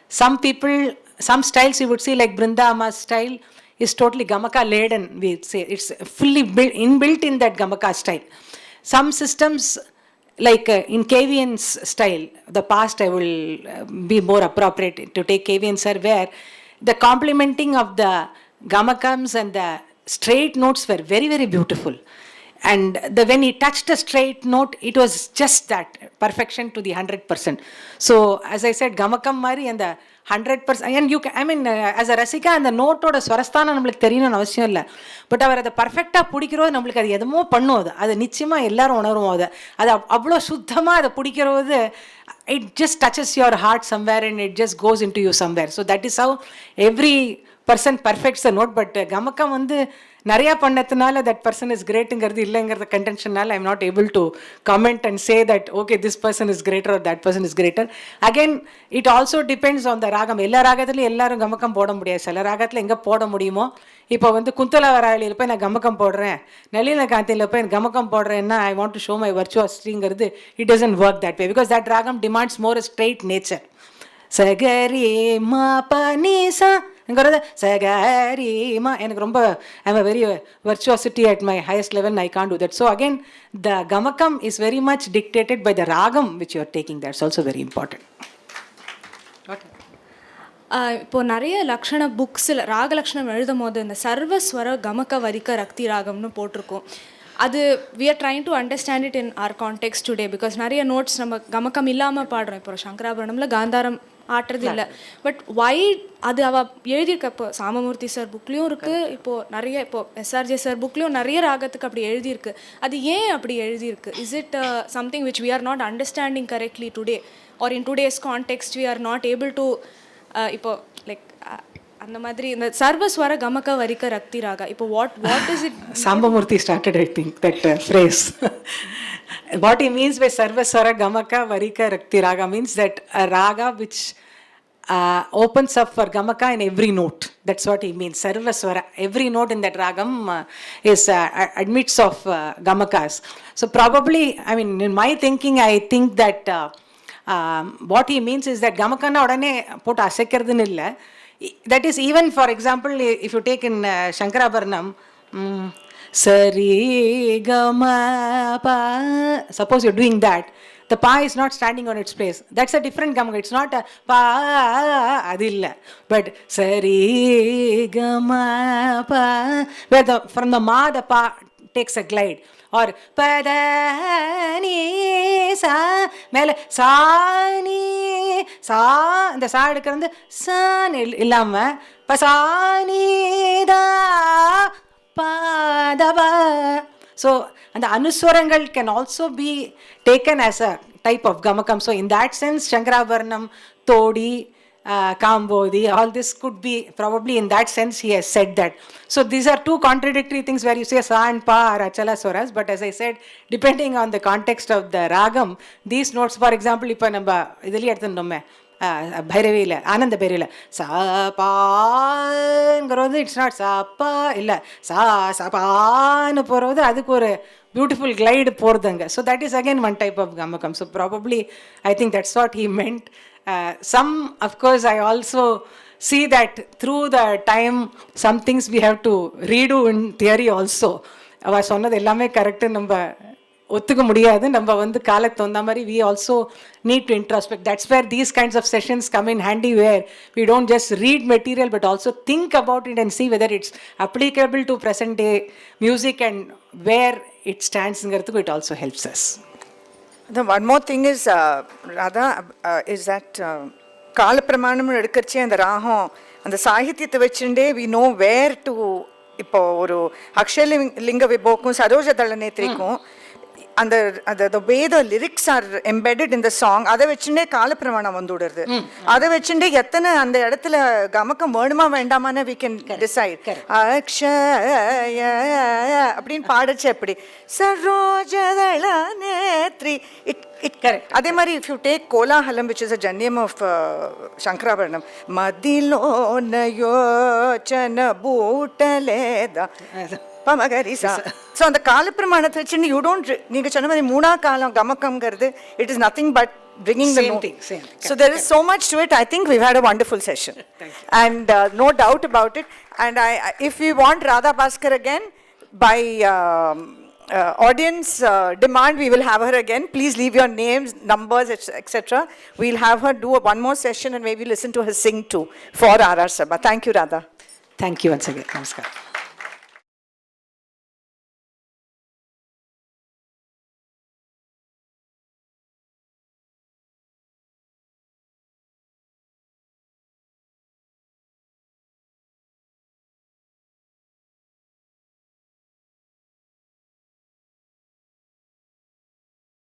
some people, some styles you would see, like Brinda Amma's style, is totally Gamaka laden. We say it's fully inbuilt in that Gamaka style. Some systems, like in KVN's style, the past I will be more appropriate to take KVN sir, where the complementing of the gamakams and the straight notes were very, very beautiful. And when he touched a straight note, it was just that perfection to the 100%. So as I said, gamakam mari and the 100%, and you can, I mean, as a rasika, and the note oda swarasthana நம்மளுக்கு தெரியணும்னு அவசியம் இல்லை. But அவர் அதை பர்ஃபெக்டாக பிடிக்கிறோது நம்மளுக்கு அது எதுமோ பண்ணும். அது நிச்சயமாக எல்லாரும் உணருவோம். அது அவ்வளோ சுத்தமாக அதை பிடிக்கிறது, it just touches your heart somewhere and it just goes into you somewhere. So that is how every person perfects the note. But gamakam வந்து நிறையா பண்ணதுனால that person is greatங்கிறது இல்லைங்கிறத கண்டென்ஷனால் I'm not able to comment and say that okay, this person is greater or that person is greater. Again, it also depends on the ராகம். எல்லா ராகத்துலையும் எல்லாரும் கமக்கம் போட முடியாது. சில ராகத்தில் எங்கே போட முடியுமோ, இப்போ வந்து குந்தல வராளியில் போய் நான் கமக்கம் போடுறேன், நளின காந்தியில் போய் கமக்கம் போடுறேன்னா I want to show my virtuosity, it doesn't work that way because that ragam demands more a straight nature. சகரி மா பனிசா என்கிறது சகரி மா எனக்கு ரொம்ப I am a very virtuosity at my highest level and I can't do that. So again, the gamakam is very much dictated by the ragam which you are taking. That's also very important. இப்போ நிறைய லக்ஷண புக்ஸில் ராக லக்ஷணம் எழுதும் போது இந்த சர்வஸ்வர கமக வரிக்க ரக்தி ராகம்னு போட்டிருக்கோம். அது we are trying to understand it in our context today because நிறைய நோட்ஸ் நம்ம கமக்கம் இல்லாமல் பாடுறோம். இப்போ சங்கராபரணமில் காந்தாரம் ஆட்டுறது இல்லை. பட் வை அது எழுதியிருக்க இப்போ சாமமூர்த்தி சார் புக்லேயும் இருக்குது, இப்போது நிறைய எஸ்ஆர்ஜே சார் புக்லேயும் நிறைய ராகத்துக்கு அப்படி எழுதியிருக்கு. அது ஏன் அப்படி எழுதியிருக்கு? Is it something which we are not understanding correctly today or in today's context we are not able to இப்போ லைக் அந்த மாதிரி இந்த சர்வஸ்வர கமக வரிக்க ரக்தி ராகா, இப்போ what is it? Sambamurthy started, I think, that phrase. What he means by sarvaswara gamaka varika rakti raga means that a raga which opens up for gamaka in every note. That's what he means. Sarvaswara, every note in that ragam is admits of gamakas. So probably, I mean, in my thinking, I think that what he means is that gamakana odane போட்டு அசைக்கிறதுன்னு இல்லை. That is even, for example, if you take in Shankarabharanam, Sari Gama Pa, suppose you're doing that, the Pa is not standing on its place. That's a different Gamaka. It's not a Pa, adilla. But Sari Gama Pa, where from the Ma, the Pa takes a glide. Or Padani Sa, மேலே சானி சா, இந்த சா எடுக்கிறது San இல்லாமல் பசானிதா பாதவா. So அந்த அனுஸ்வரங்கள் can also be taken as a type of கமகம். So in that sense Shankarabharanam, Todi, Kambodi, all this could be probably in that sense he has said that. So these are two contradictory things where you say sa and pa are achala swaras, but as I said, depending on the context of the ragam, these notes, for example, இப்போ நம்ம இதில் எடுத்துட்டோமே பைரவியில் ஆனந்த பைரவியில் சா பாங்கிறது it's not சா பா இல்லை, சா சபான்னு போகிறது அதுக்கு ஒரு beautiful glide போகிறதுங்க. So that is again one type of gamakam. So probably I think that's what he meant. Some, of course, I also see that through the time, some things we have to redo in theory also. அவ சொன்னது எல்லாமே correct நம்ம ஒத்துக்க முடியாது. நம்ம வந்து காலத்து வந்த மாதிரி we also need to introspect. That's where these kinds of sessions come in handy, where we don't just read material but also think about it and see whether it's applicable to present day music and where it stands. It also helps us. The one more thing is, Radha, is that Kala Pramanam edukkarche and the Raham and the Sahithyatha vechinde we know where to இப்போ ஒரு அக்ஷயலிங்க விபோக்கும் சரோஜ தளநேத்ரிக்கும் அந்த the way the lyrics are embedded in the song அதை வச்சுட்டே காலப்பிரமாணம் வந்து விடுறது. அதை வச்சுட்டு எத்தனை அந்த இடத்துல கமக்கம் வேணுமா வேண்டாமான்னு we can decide. அக்ஷய அப்படின்னு பாடச்சு எப்படி சரோஜதள நேத்ரி it correct. அதே மாதிரி if you take Kolahalam which is a janyam of Shankarabharanam மதிலோன யோச்சன பூட்டலேதா பமகரிசா. ஸோ அந்த காலப்பிரமாணத்தை வச்சுன்னு யூ டோன்ட் நீங்கள் சொன்ன மாதிரி மூணா காலம் கமக்கம்ங்கிறது it is nothing but bringing the note. Same thing. So there is so much to it. I think we've had a wonderful session. And no doubt about it. And if we want Radha Bhaskar again, by audience demand, we will have her again. Please leave your names, numbers, etc. We'll have her do one more session and maybe listen to her sing too for RR Sabha. Thank you, Radha. Thank you once again. Namaskar.